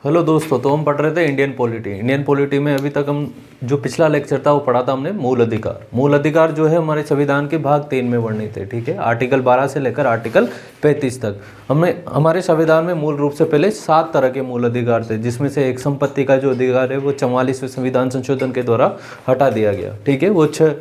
Hello दोस्तों, तो हम पढ़ रहे थे इंडियन पॉलिटी में अभी तक हम जो पिछला लेक्चर था वो पढ़ा था हमने मूल अधिकार जो है हमारे संविधान के भाग 3 में वर्णित है। ठीक है, आर्टिकल 12 से लेकर आर्टिकल 35 तक हमने हमारे संविधान में मूल रूप से पहले 7 तरह के मूल अधिकार थे, जिसमें से एक संपत्ति का जो अधिकार है वो 44वें संविधान संशोधन के द्वारा हटा दिया गया। ठीक है, वो 6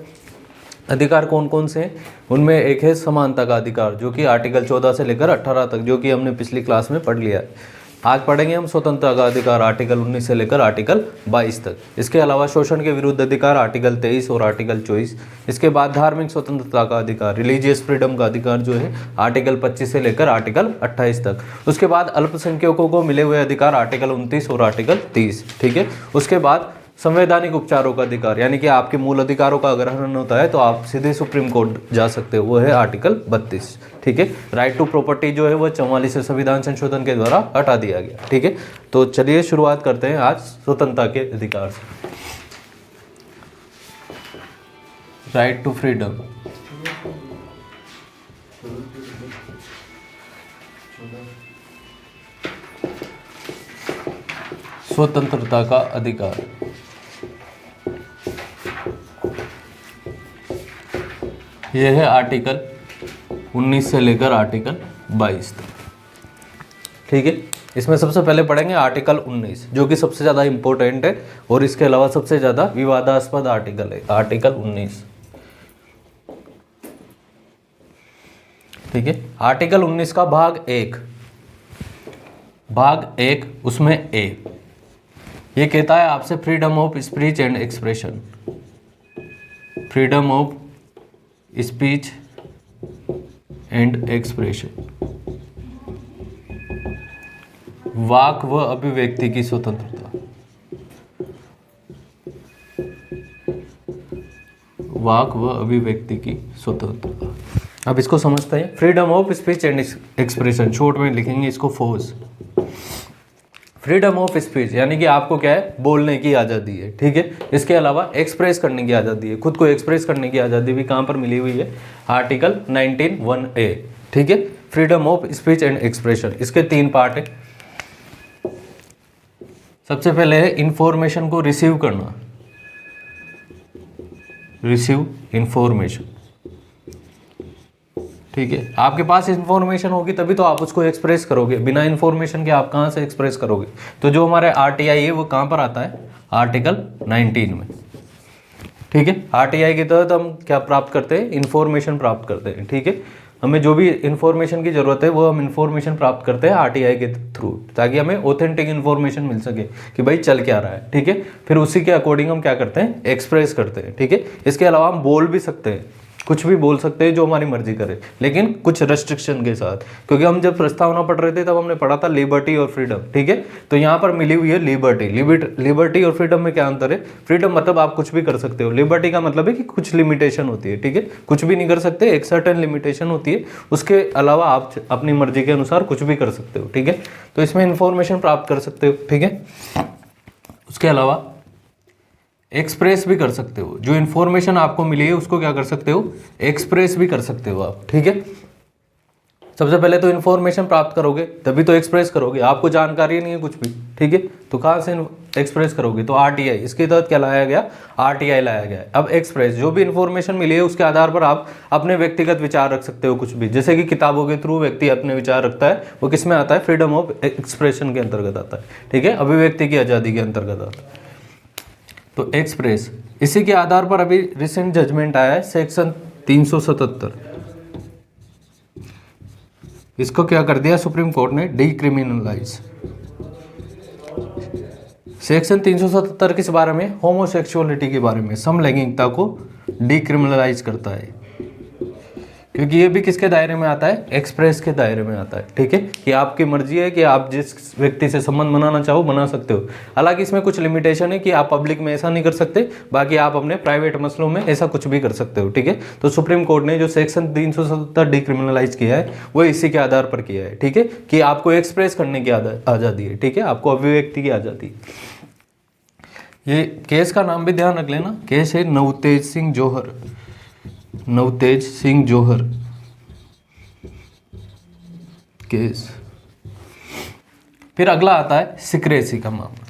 अधिकार कौन कौन से हैं? उनमें एक है समानता का अधिकार, जो कि आर्टिकल 14 से लेकर 18 तक, जो कि हमने पिछली क्लास में पढ़ लिया है। आज पढ़ेंगे हम स्वतंत्रता का अधिकार, आर्टिकल 19 से लेकर आर्टिकल 22 तक। इसके अलावा शोषण के विरुद्ध अधिकार, आर्टिकल 23 और आर्टिकल 24। इसके बाद धार्मिक स्वतंत्रता का अधिकार, रिलीजियस फ्रीडम का अधिकार जो है आर्टिकल 25 से लेकर आर्टिकल 28 तक। उसके बाद अल्पसंख्यकों को मिले हुए अधिकार, आर्टिकल 29 और आर्टिकल 30। ठीक है, उसके बाद संवैधानिक उपचारों का अधिकार, यानी कि आपके मूल अधिकारों का अगर हनन होता है तो आप सीधे सुप्रीम कोर्ट जा सकते हो, वो है आर्टिकल 32। ठीक है, राइट टू प्रॉपर्टी जो है वो 44वें संविधान संशोधन के द्वारा हटा दिया गया। ठीक है, तो चलिए शुरुआत करते हैं आज स्वतंत्रता के अधिकार से। राइट टू फ्रीडम, स्वतंत्रता का अधिकार। यह है आर्टिकल 19 से लेकर आर्टिकल 22 तक। ठीक है, इसमें सबसे पहले पढ़ेंगे आर्टिकल 19, जो कि सबसे ज़्यादा इंपॉर्टेंट है और इसके अलावा सबसे ज़्यादा विवादास्पद आर्टिकल है, आर्टिकल 19। ठीक है, आर्टिकल 19 का भाग 1 उसमें ए ये कहता है आपसे freedom of speech and expression, freedom of speech and expression, वाक व अभिव्यक्ति की स्वतंत्रता, वाक व अभिव्यक्ति की स्वतंत्रता। अब इसको समझते हैं। Freedom of speech and expression, short में लिखेंगे इसको फोर्स। फ्रीडम ऑफ स्पीच यानी कि आपको क्या है, बोलने की आज़ादी है। ठीक है, इसके अलावा एक्सप्रेस करने की आज़ादी है, खुद को एक्सप्रेस करने की आज़ादी भी कहाँ पर मिली हुई है, आर्टिकल 19(1)(a). ठीक है, freedom of speech and expression, इसके 3 पार्ट है। सबसे पहले है इंफॉर्मेशन को रिसीव करना, रिसीव इंफॉर्मेशन। ठीक है, आपके पास इंफॉर्मेशन होगी तभी तो आप उसको एक्सप्रेस करोगे, बिना इंफॉर्मेशन के आप कहाँ से एक्सप्रेस करोगे? तो जो हमारे आरटीआई है वो कहाँ पर आता है, आर्टिकल 19 में। ठीक है, आरटीआई के तहत हम क्या प्राप्त करते हैं, इंफॉर्मेशन प्राप्त करते हैं। ठीक है, हमें जो भी इंफॉर्मेशन की जरूरत है वो हम इंफॉर्मेशन प्राप्त करते हैं आरटीआई के थ्रू, ताकि हमें ऑथेंटिक इंफॉर्मेशन मिल सके कि भाई चल क्या रहा है। ठीक है, फिर उसी के अकॉर्डिंग हम क्या करते हैं, एक्सप्रेस करते हैं। ठीक है, इसके अलावा हम बोल भी सकते हैं, कुछ भी बोल सकते हैं जो हमारी मर्जी करे, लेकिन कुछ रेस्ट्रिक्शन के साथ, क्योंकि हम जब प्रस्तावना पढ़ रहे थे तब हमने पढ़ा था लिबर्टी और फ्रीडम। ठीक है, तो यहाँ पर मिली हुई है लिबर्टी और फ्रीडम में क्या अंतर है? फ्रीडम मतलब आप कुछ भी कर सकते हो, लिबर्टी का मतलब है कि कुछ लिमिटेशन होती है। ठीक है, कुछ भी नहीं कर सकते, एक सर्टेन लिमिटेशन होती है, उसके अलावा आप अपनी मर्जी के अनुसार कुछ भी कर सकते हो। ठीक है, तो इसमें इंफॉर्मेशन प्राप्त कर सकते हो। ठीक है, उसके अलावा एक्सप्रेस भी कर सकते हो, जो इन्फॉर्मेशन आपको मिली है उसको क्या कर सकते हो, एक्सप्रेस भी कर सकते हो आप। ठीक है, सबसे पहले तो इन्फॉर्मेशन प्राप्त करोगे तभी तो एक्सप्रेस करोगे, आपको जानकारी नहीं है कुछ भी। ठीक है, तो कहाँ से एक्सप्रेस करोगे? तो आरटीआई, इसके तहत क्या लाया गया, आरटीआई लाया गया। अब एक्सप्रेस, जो भी इन्फॉर्मेशन मिली है उसके आधार पर आप अपने व्यक्तिगत विचार रख सकते हो, कुछ भी, जैसे कि किताबों के थ्रू व्यक्ति अपने विचार रखता है, वो किस में आता है, फ्रीडम ऑफ एक्सप्रेशन के अंतर्गत आता है। ठीक है, अभिव्यक्ति की आज़ादी के अंतर्गत आता है। तो एक्सप्रेस, इसी के आधार पर अभी रिसेंट जजमेंट आया है सेक्शन 377, इसको क्या कर दिया सुप्रीम कोर्ट ने, डीक्रिमिनलाइज। सेक्शन 377 किस बारे में, होमोसेक्सुअलिटी के बारे में, समलैंगिकता को डीक्रिमिनलाइज करता है, क्योंकि ये भी किसके दायरे में आता है, एक्सप्रेस के दायरे में आता है। ठीक है, कि आपकी मर्जी है कि आप जिस व्यक्ति से संबंध बनाना चाहो बना सकते हो। हालांकि इसमें कुछ लिमिटेशन है कि आप पब्लिक में ऐसा नहीं कर सकते, बाकी आप अपने प्राइवेट मसलों में ऐसा कुछ भी कर सकते हो। ठीक है, तो सुप्रीम कोर्ट ने जो सेक्शन 377 डिक्रिमिनलाइज किया है वो इसी के आधार पर किया है। ठीक है, कि आपको एक्सप्रेस करने की आज़ादी है। ठीक है, आपको अभिव्यक्ति की आज़ादी। ये केस का नाम भी ध्यान रख लेना, केस है नवतेज सिंह जौहर, नवतेज सिंह जौहर केस। फिर अगला आता है सिक्रेसी का मामला।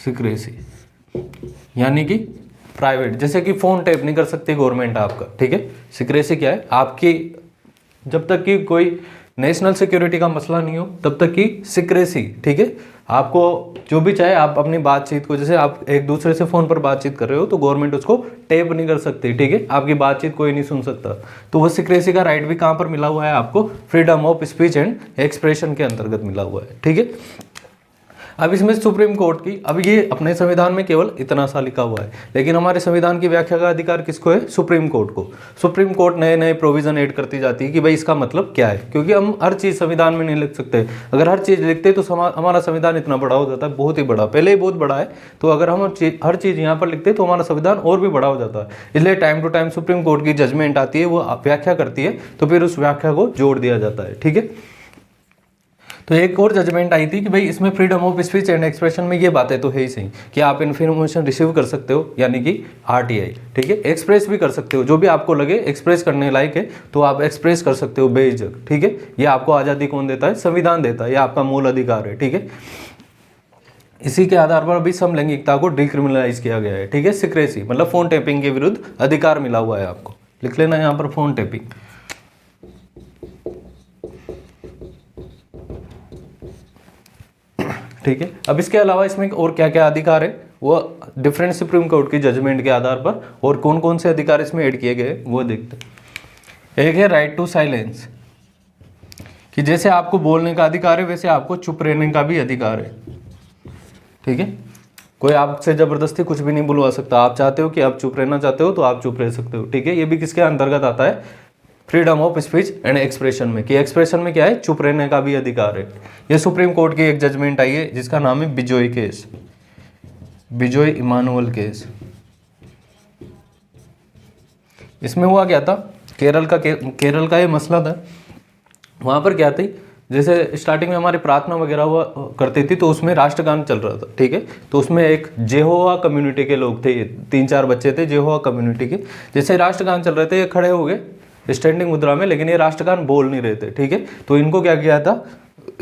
सिक्रेसी यानी कि प्राइवेट, जैसे कि फोन टैप नहीं कर सकती गवर्नमेंट आपका, ठीक है। सिक्रेसी क्या है, आपकी जब तक कि कोई नेशनल सिक्योरिटी का मसला नहीं हो तब तक की सिक्रेसी, ठीक है। आपको जो भी चाहे आप अपनी बातचीत को, जैसे आप एक दूसरे से फोन पर बातचीत कर रहे हो तो गवर्नमेंट उसको टैप नहीं कर सकती, ठीक है। आपकी बातचीत कोई नहीं सुन सकता, तो वो सिक्रेसी का राइट भी कहाँ पर मिला हुआ है आपको, freedom of speech and expression के अंतर्गत मिला हुआ है, ठीक है। अब इसमें सुप्रीम कोर्ट की, अब ये अपने संविधान में केवल इतना सा लिखा हुआ है, लेकिन हमारे संविधान की व्याख्या का अधिकार किसको है, सुप्रीम कोर्ट को। सुप्रीम कोर्ट नए नए प्रोविजन ऐड करती जाती है कि भाई इसका मतलब क्या है, क्योंकि हम हर चीज़ संविधान में नहीं लिख सकते। अगर हर चीज़ लिखते तो हमारा संविधान इतना बड़ा हो जाता है, बहुत ही बड़ा, पहले ही बहुत बड़ा है, तो अगर हम हर चीज़ यहाँ पर लिखते तो हमारा संविधान और भी बड़ा हो जाता है। इसलिए time to time Supreme Court की जजमेंट आती है, वो व्याख्या करती है, तो फिर उस व्याख्या को जोड़ दिया जाता है, ठीक है। तो एक और जजमेंट आई थी कि भाई इसमें freedom of speech and expression में ये बातें तो है ही सही कि आप इन्फॉर्मेशन रिसीव कर सकते हो, यानी कि आरटीआई, ठीक है। एक्सप्रेस भी कर सकते हो, जो भी आपको लगे एक्सप्रेस करने लायक है तो आप एक्सप्रेस कर सकते हो बेझिझक, ठीक है। ये आपको आज़ादी कौन देता है, संविधान देता है, ये आपका मूल अधिकार है, ठीक है। इसी के आधार पर अभी समलैंगिकता को डिक्रिमिनलाइज किया गया है, ठीक है। सिक्रेसी मतलब फोन टैपिंग के विरुद्ध अधिकार मिला हुआ है आपको, लिख लेना यहाँ पर फोन टैपिंग, ठीक है। अब इसके अलावा इसमें और क्या क्या अधिकार है, वो डिफरेंट सुप्रीम कोर्ट की जजमेंट के आधार पर और कौन कौन से अधिकार इसमें ऐड किए गए वो देखते हैं। एक है राइट टू साइलेंस, कि जैसे आपको बोलने का अधिकार है वैसे आपको चुप रहने का भी अधिकार है, ठीक है। कोई आपसे जबरदस्ती कुछ भी नहीं बुलवा सकता, आप चाहते हो कि आप चुप रहना चाहते हो तो आप चुप रह सकते हो, ठीक है। ये भी किसके अंतर्गत आता है, freedom of speech and expression में, कि एक्सप्रेशन में क्या है, चुप रहने का भी अधिकार है। ये सुप्रीम कोर्ट की एक जजमेंट आई है जिसका नाम है बिजोई केस, बिजोई इमानुअल केस। इसमें हुआ क्या था, केरल का ये मसला था। वहाँ पर क्या थी, जैसे स्टार्टिंग में हमारी प्रार्थना वगैरह हुआ करती थी तो उसमें राष्ट्रगान चल रहा था, ठीक है। तो उसमें एक जेहोवा कम्युनिटी के लोग थे, 3-4 बच्चे थे जेहोवा कम्युनिटी के। जैसे राष्ट्रगान चल रहे थे ये खड़े हो गए स्टैंडिंग मुद्रा में, लेकिन ये राष्ट्रगान बोल नहीं रहे थे, ठीक है। तो इनको क्या किया था,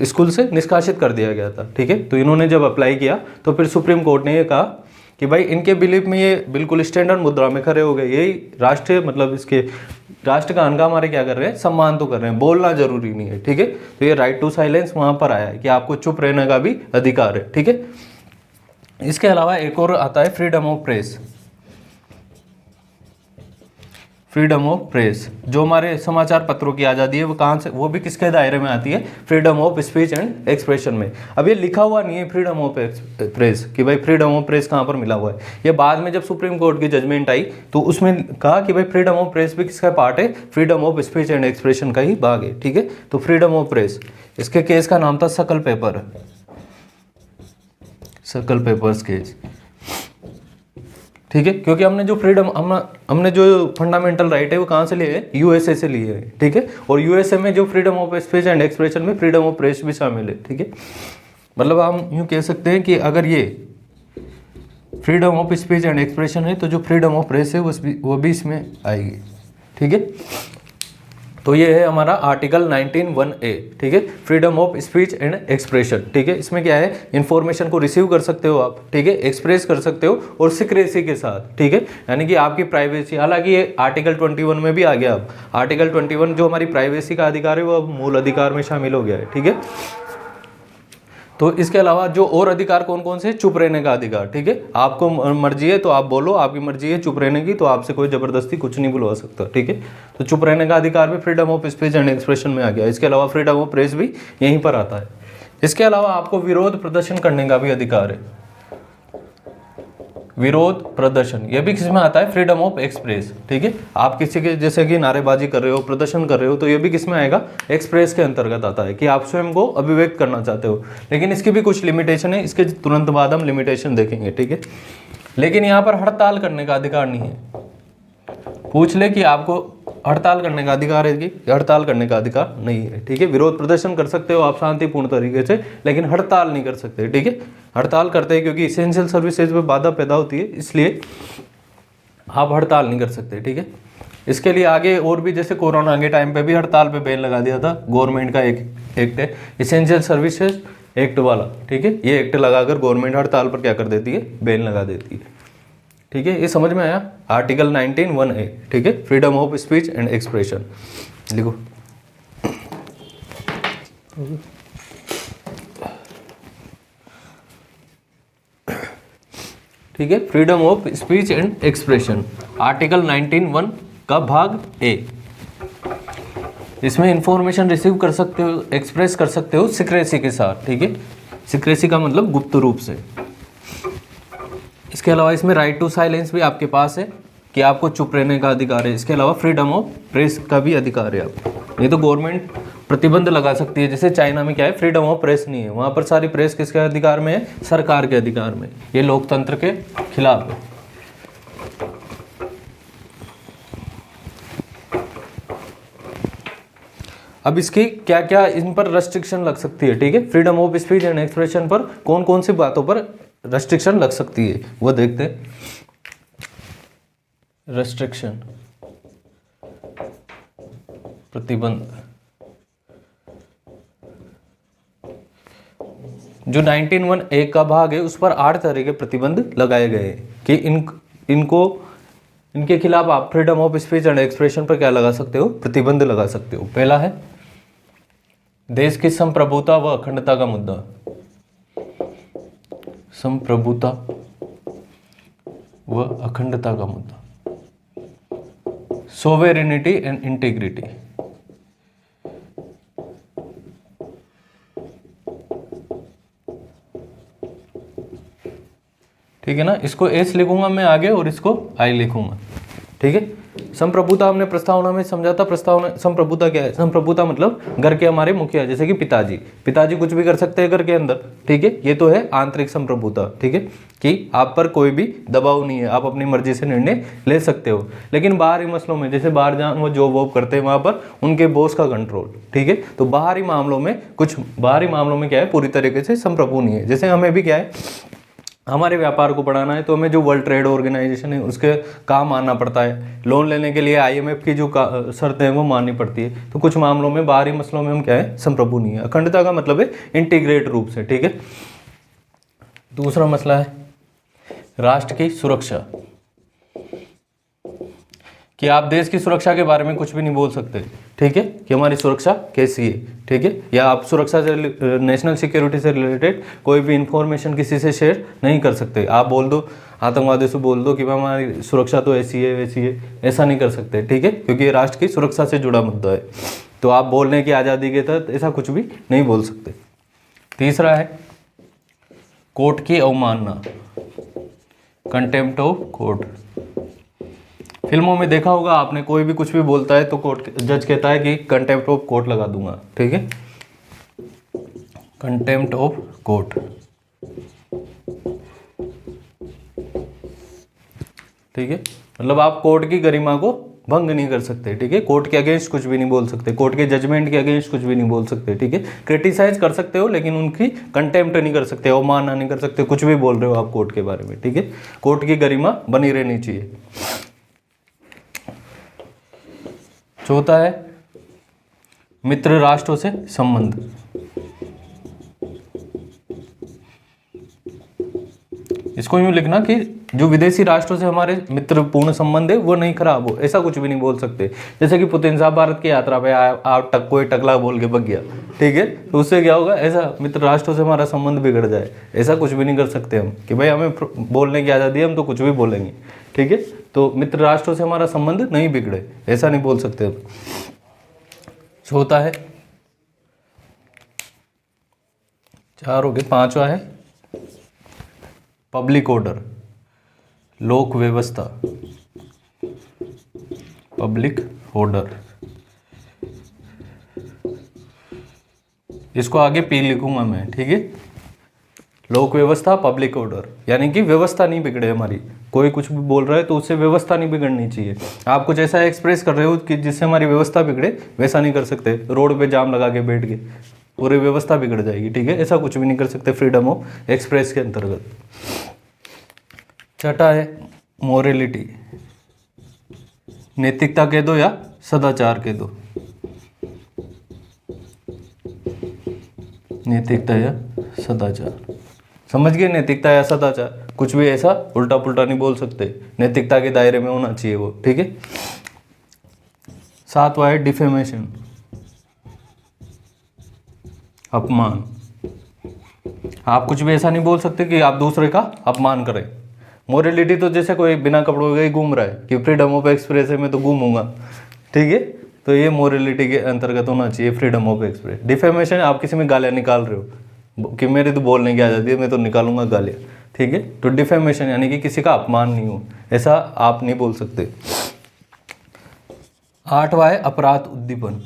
स्कूल से निष्कासित कर दिया गया था, ठीक है। तो इन्होंने जब अप्लाई किया तो फिर सुप्रीम कोर्ट ने ये कहा कि भाई इनके बिलीफ में ये बिल्कुल स्टैंडर्ड मुद्रा में खड़े हो गए, यही राष्ट्रीय मतलब इसके राष्ट्रगान का हमारे क्या कर रहे हैं, सम्मान तो कर रहे हैं, बोलना जरूरी नहीं है, ठीक है। तो ये राइट टू साइलेंस वहाँ पर आया है कि आपको चुप रहने का भी अधिकार है, ठीक है। इसके अलावा एक और आता है freedom of press. Freedom of press, जो हमारे समाचार पत्रों की आज़ादी है वो कहाँ से, वो भी किसके दायरे में आती है, freedom of speech and expression में। अब ये लिखा हुआ नहीं है फ्रीडम ऑफ प्रेस कि भाई फ्रीडम ऑफ प्रेस कहाँ पर मिला हुआ है, ये बाद में जब सुप्रीम कोर्ट की जजमेंट आई तो उसमें कहा कि भाई फ्रीडम ऑफ प्रेस भी किसका पार्ट है, freedom of speech and expression का ही भाग है, ठीक है। तो फ्रीडम ऑफ प्रेस, इसके केस का नाम था सकल पेपर, सकल पेपर्स केस, ठीक है। क्योंकि हमने जो फ्रीडम हमने जो फंडामेंटल राइट है वो कहाँ से लिए है, यूएसए से लिए है, ठीक है। और यूएसए में जो freedom of speech and expression में फ्रीडम ऑफ प्रेस भी शामिल है, ठीक है। मतलब हम यूँ कह सकते हैं कि अगर ये freedom of speech and expression है तो जो फ्रीडम ऑफ प्रेस है वो भी इसमें आएगी, ठीक है। तो ये है हमारा आर्टिकल 19(1)(a), ठीक है, freedom of speech and expression, ठीक है। इसमें क्या है, इन्फॉर्मेशन को रिसीव कर सकते हो आप, ठीक है, एक्सप्रेस कर सकते हो और सिक्रेसी के साथ, ठीक है, यानी कि आपकी प्राइवेसी। हालांकि ये आर्टिकल 21 में भी आ गया, अब आर्टिकल 21 जो हमारी प्राइवेसी का अधिकार है वो अब मूल अधिकार में शामिल हो गया है, ठीक है। तो इसके अलावा जो और अधिकार कौन कौन से, चुप रहने का अधिकार, ठीक है। आपको मर्जी है तो आप बोलो, आपकी मर्जी है चुप रहने की तो आपसे कोई जबरदस्ती कुछ नहीं बुलवा सकता, ठीक है। तो चुप रहने का अधिकार भी freedom of speech and expression में आ गया। इसके अलावा फ्रीडम ऑफ प्रेस भी यहीं पर आता है। इसके अलावा आपको विरोध प्रदर्शन करने का भी अधिकार है, विरोध प्रदर्शन, यह भी किसमें आता है, फ्रीडम ऑफ एक्सप्रेस, ठीक है। आप किसी के जैसे कि नारेबाजी कर रहे हो, प्रदर्शन कर रहे हो, तो ये भी किसमें आएगा, एक्सप्रेस के अंतर्गत आता है कि आप स्वयं को अभिव्यक्त करना चाहते हो। लेकिन इसकी भी कुछ लिमिटेशन है, इसके तुरंत बाद हम लिमिटेशन देखेंगे, ठीक है। लेकिन यहाँ पर हड़ताल करने का अधिकार नहीं है। पूछ ले कि आपको हड़ताल करने का अधिकार है कि हड़ताल करने का अधिकार नहीं है, ठीक है। विरोध प्रदर्शन कर सकते हो आप शांतिपूर्ण तरीके से, लेकिन हड़ताल नहीं कर सकते, ठीक है। हड़ताल करते हैं क्योंकि इसेंशियल सर्विसेज में बाधा पैदा होती है, इसलिए आप हड़ताल नहीं कर सकते, ठीक है। इसके लिए आगे और भी, जैसे कोरोना के टाइम पे भी हड़ताल पे बैन लगा दिया था, गवर्नमेंट का एक एक्ट है इसेंशियल सर्विसेज एक्ट वाला, ठीक है। ये एक्ट लगाकर गवर्नमेंट हड़ताल पर क्या कर देती है, बैन लगा देती है, ठीक है। ये समझ में आया, आर्टिकल 19(1)(a), ठीक है, freedom of speech and expression. लिखो, ठीक है, freedom of speech and expression, article 19(1) का भाग ए। इसमें इंफॉर्मेशन रिसीव कर सकते हो, एक्सप्रेस कर सकते हो सिक्रेसी के साथ, ठीक है। सिक्रेसी का मतलब गुप्त रूप से। इसके अलावा इसमें राइट टू साइलेंस भी आपके पास है कि आपको चुप रहने का अधिकार है। इसके अलावा फ्रीडम ऑफ प्रेस का भी अधिकार है आपको। ये तो गवर्नमेंट प्रतिबंध लगा सकती है, जैसे चाइना में क्या है, फ्रीडम ऑफ प्रेस नहीं है, वहाँ पर सारी प्रेस किसके अधिकार में है, सरकार के अधिकार में। ये लोकतंत्र के खिलाफ है। अब इसकी क्या क्या इन पर रेस्ट्रिक्शन लग सकती है, ठीक है। Freedom of speech and expression पर कौन कौन सी बातों पर रेस्ट्रिक्शन लग सकती है वो देखते हैं। रेस्ट्रिक्शन, प्रतिबंध, जो 19(1)(a) का भाग है उस पर 8 तरह के प्रतिबंध लगाए गए हैं कि इनके खिलाफ आप freedom of speech and expression पर क्या लगा सकते हो, प्रतिबंध लगा सकते हो। पहला है देश की संप्रभुता व अखंडता का मुद्दा, संप्रभुता व अखंडता का मुद्दा, सोवेरेनिटी एंड इंटीग्रिटी, ठीक है ना। इसको एस लिखूंगा मैं आगे और इसको आई लिखूंगा, ठीक है। संप्रभुता हमने प्रस्तावना में समझा था। प्रस्तावना, संप्रभुता क्या है, संप्रभुता मतलब घर के हमारे मुखिया, जैसे कि पिताजी कुछ भी कर सकते हैं घर के अंदर, ठीक है। ये तो है आंतरिक संप्रभुता, ठीक है, कि आप पर कोई भी दबाव नहीं है, आप अपनी मर्जी से निर्णय ले सकते हो। लेकिन बाहरी मसलों में, जैसे बाहर जहाँ वो जॉब वॉब करते हैं वहाँ पर उनके बॉस का कंट्रोल, ठीक है। तो बाहरी मामलों में क्या है, पूरी तरीके से संप्रभु नहीं है। जैसे हमें भी क्या है, हमारे व्यापार को बढ़ाना है तो हमें जो वर्ल्ड ट्रेड ऑर्गेनाइजेशन है उसके काम मानना पड़ता है। लोन लेने के लिए IMF की जो शर्तें हैं वो माननी पड़ती है। तो कुछ मामलों में, बाहरी मसलों में हम क्या है, संप्रभु नहीं है। अखंडता का मतलब है इंटीग्रेट रूप से, ठीक है। दूसरा मसला है राष्ट्र की सुरक्षा, कि आप देश की सुरक्षा के बारे में कुछ भी नहीं बोल सकते, ठीक है, कि हमारी सुरक्षा कैसी है, ठीक है। या आप सुरक्षा से, नेशनल सिक्योरिटी से रिलेटेड कोई भी इंफॉर्मेशन किसी से शेयर नहीं कर सकते। आप बोल दो, आतंकवादियों से बोल दो कि हमारी सुरक्षा तो ऐसी है वैसी है, ऐसा नहीं कर सकते, ठीक है, क्योंकि ये राष्ट्र की सुरक्षा से जुड़ा मुद्दा है। तो आप बोलने की आज़ादी के तहत ऐसा कुछ भी नहीं बोल सकते। तीसरा है कोर्ट की अवमानना, कंटेम्प्ट ऑफ कोर्ट। फिल्मों में देखा होगा आपने, कोई भी कुछ भी बोलता है तो कोर्ट जज कहता है कि कंटेम्प्ट ऑफ कोर्ट लगा दूंगा, ठीक है, कंटेम्प्ट ऑफ कोर्ट, ठीक है। मतलब आप कोर्ट की गरिमा को भंग नहीं कर सकते, ठीक है। कोर्ट के अगेंस्ट कुछ भी नहीं बोल सकते, कोर्ट के जजमेंट के अगेंस्ट कुछ भी नहीं बोल सकते, ठीक है। क्रिटिसाइज कर सकते हो लेकिन उनकी कंटेम्प्ट नहीं कर सकते, अवमानना नहीं कर सकते। कुछ भी बोल रहे हो आप कोर्ट के बारे में, ठीक है। कोर्ट की गरिमा बनी रहनी चाहिए। चौथा है मित्र राष्ट्रों से संबंध। इसको यूं लिखना कि जो विदेशी राष्ट्रों से हमारे मित्रपूर्ण संबंध है वो नहीं खराब हो, ऐसा कुछ भी नहीं बोल सकते। जैसे कि पुतिन साहब भारत की यात्रा पे आप कोई टकला बोल के भग गया, ठीक है, तो उससे क्या होगा, ऐसा मित्र राष्ट्रों से हमारा संबंध बिगड़ जाए, ऐसा कुछ भी नहीं कर सकते हम कि भाई हमें बोलने की आज़ादी है, हम तो कुछ भी बोलेंगे, ठीक है। तो मित्र राष्ट्रों से हमारा संबंध नहीं बिगड़े, ऐसा नहीं बोल सकते हम। चौथा है, 4 हो गए, 5वां है पब्लिक ऑर्डर, लोक व्यवस्था, पब्लिक ऑर्डर। इसको आगे पी लिखूंगा मैं, ठीक है। लोक व्यवस्था, पब्लिक ऑर्डर, यानी कि व्यवस्था नहीं बिगड़े हमारी। कोई कुछ भी बोल रहा है तो उससे व्यवस्था नहीं बिगड़नी चाहिए। आप कुछ ऐसा एक्सप्रेस कर रहे हो कि जिससे हमारी व्यवस्था बिगड़े, वैसा नहीं कर सकते। रोड पे जाम लगा के बैठ गए, पूरी व्यवस्था बिगड़ जाएगी, ठीक है, ऐसा कुछ भी नहीं कर सकते फ्रीडम ऑफ एक्सप्रेस के अंतर्गत। छठा है मोरलिटी, नैतिकता कह दो या सदाचार कह दो, नैतिकता या सदाचार। समझ गए, नैतिकता या सदाचार, कुछ भी ऐसा उल्टा पुल्टा नहीं बोल सकते, नैतिकता के दायरे में होना चाहिए वो, ठीक है। 7वां है डिफेमेशन, अपमान। आप कुछ भी ऐसा नहीं बोल सकते कि आप दूसरे का अपमान करें। मोरलिटी तो जैसे कोई बिना कपड़ों के ही घूम रहा है कि फ्रीडम ऑफ एक्सप्रेस है, मैं तो घूमूंगा, ठीक है, तो ये मोरलिटी के अंतर्गत होना चाहिए, फ्रीडम ऑफ एक्सप्रेस। डिफेमेशन, आप किसी में गालियाँ निकाल रहे हो कि मेरी तो बोलने की आज़ादी है, मैं तो निकालूंगा गालियाँ, ठीक है, तो डिफेमेशन यानी कि किसी का अपमान नहीं हो, ऐसा आप नहीं बोल सकते। 8वां है अपराध उद्दीपन,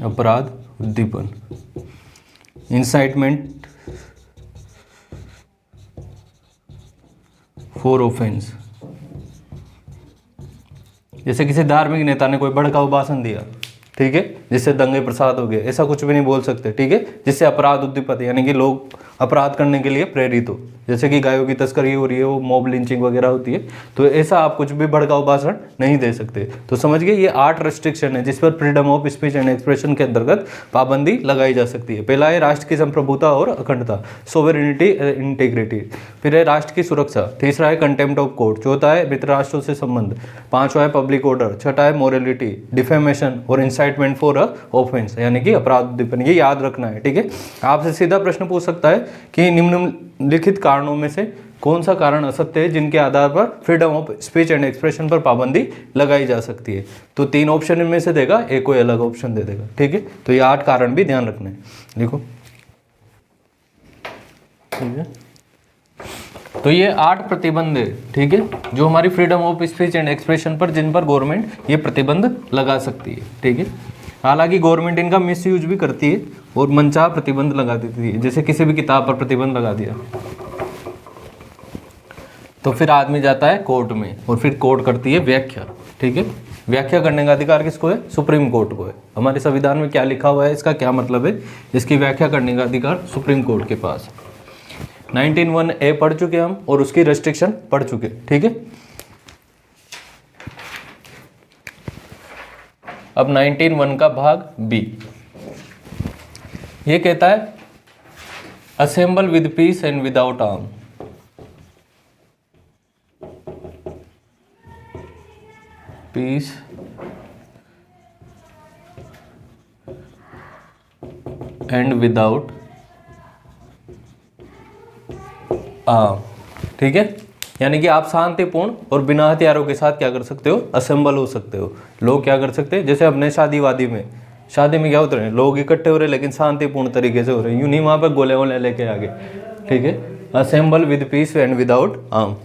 अपराध उद्दीपन, इंसाइटमेंट फॉर ऑफेंस। जैसे किसी धार्मिक नेता ने कोई भड़काऊ भाषण दिया, ठीक है, जिससे दंगे प्रसाद हो गए, ऐसा कुछ भी नहीं बोल सकते, ठीक है, जिससे अपराध उद्दीपित यानी कि लोग अपराध करने के लिए प्रेरित हो, जैसे कि गायों की तस्करी हो रही है, वो मॉब लिंचिंग वगैरह होती है, तो ऐसा आप कुछ भी भड़काऊ भाषण नहीं दे सकते। तो समझ गए, ये 8 रेस्ट्रिक्शन है जिस पर freedom of speech and expression के अंतर्गत पाबंदी लगाई जा सकती है। पहला है राष्ट्र की संप्रभुता और अखंडता, सोवेरेनिटी, इंटीग्रिटी। फिर है राष्ट्र की सुरक्षा। तीसरा है कंटेम्प्ट ऑफ कोर्ट। चौथा है मित्र राष्ट्रों से संबंध। 5वां है पब्लिक ऑर्डर। छठा है मोरलिटी, डिफेमेशन और इंसाइटमेंट फॉर अ ऑफेंस यानी कि अपराध उद्दीपन। ये याद रखना है, ठीक है। आपसे सीधा प्रश्न पूछ सकता है कि निम्नलिखित कारणों में से कौन सा कारण असत्य है जिनके आधार पर freedom of speech and expression पर पाबंदी लगाई जा सकती है। तो 3 ऑप्शन इनमें से देगा, एक कोई अलग ऑप्शन दे देगा, ठीक है। तो ये 8 कारण भी ध्यान रखना है, देखो, ठीक है। तो ये 8 प्रतिबंध है, ठीक है, जो हमारी freedom of speech and expression पर, जिन पर गवर्नमेंट ये प्रतिबंध लगा सकती है, ठीक है। हालांकि गवर्नमेंट इनका मिसयूज भी करती है और मनचाहा प्रतिबंध लगा देती है, जैसे किसी भी किताब पर प्रतिबंध लगा दिया तो फिर आदमी जाता है कोर्ट में और फिर कोर्ट करती है व्याख्या, ठीक है। व्याख्या करने का अधिकार किसको है? सुप्रीम कोर्ट को है। हमारे संविधान में क्या लिखा हुआ है, इसका क्या मतलब है, इसकी व्याख्या करने का अधिकार सुप्रीम कोर्ट के पास। 19(1)(a) पढ़ चुके हम और उसकी रेस्ट्रिक्शन पढ़ चुके, ठीक है। अब 19(1) का भाग बी ये कहता है assemble with peace and without arm. Peace and without arm, ठीक है। यानी कि आप शांतिपूर्ण और बिना हथियारों के साथ क्या कर सकते हो, असेंबल हो सकते हो। लोग क्या कर सकते हैं, जैसे अपने शादी में क्या होते हैं, लोग इकट्ठे हो रहे लेकिन शांतिपूर्ण तरीके से हो रहे हैं, यूं नहीं वहां पर गोले वोले लेके आगे, ठीक है। Assemble with peace and without arm.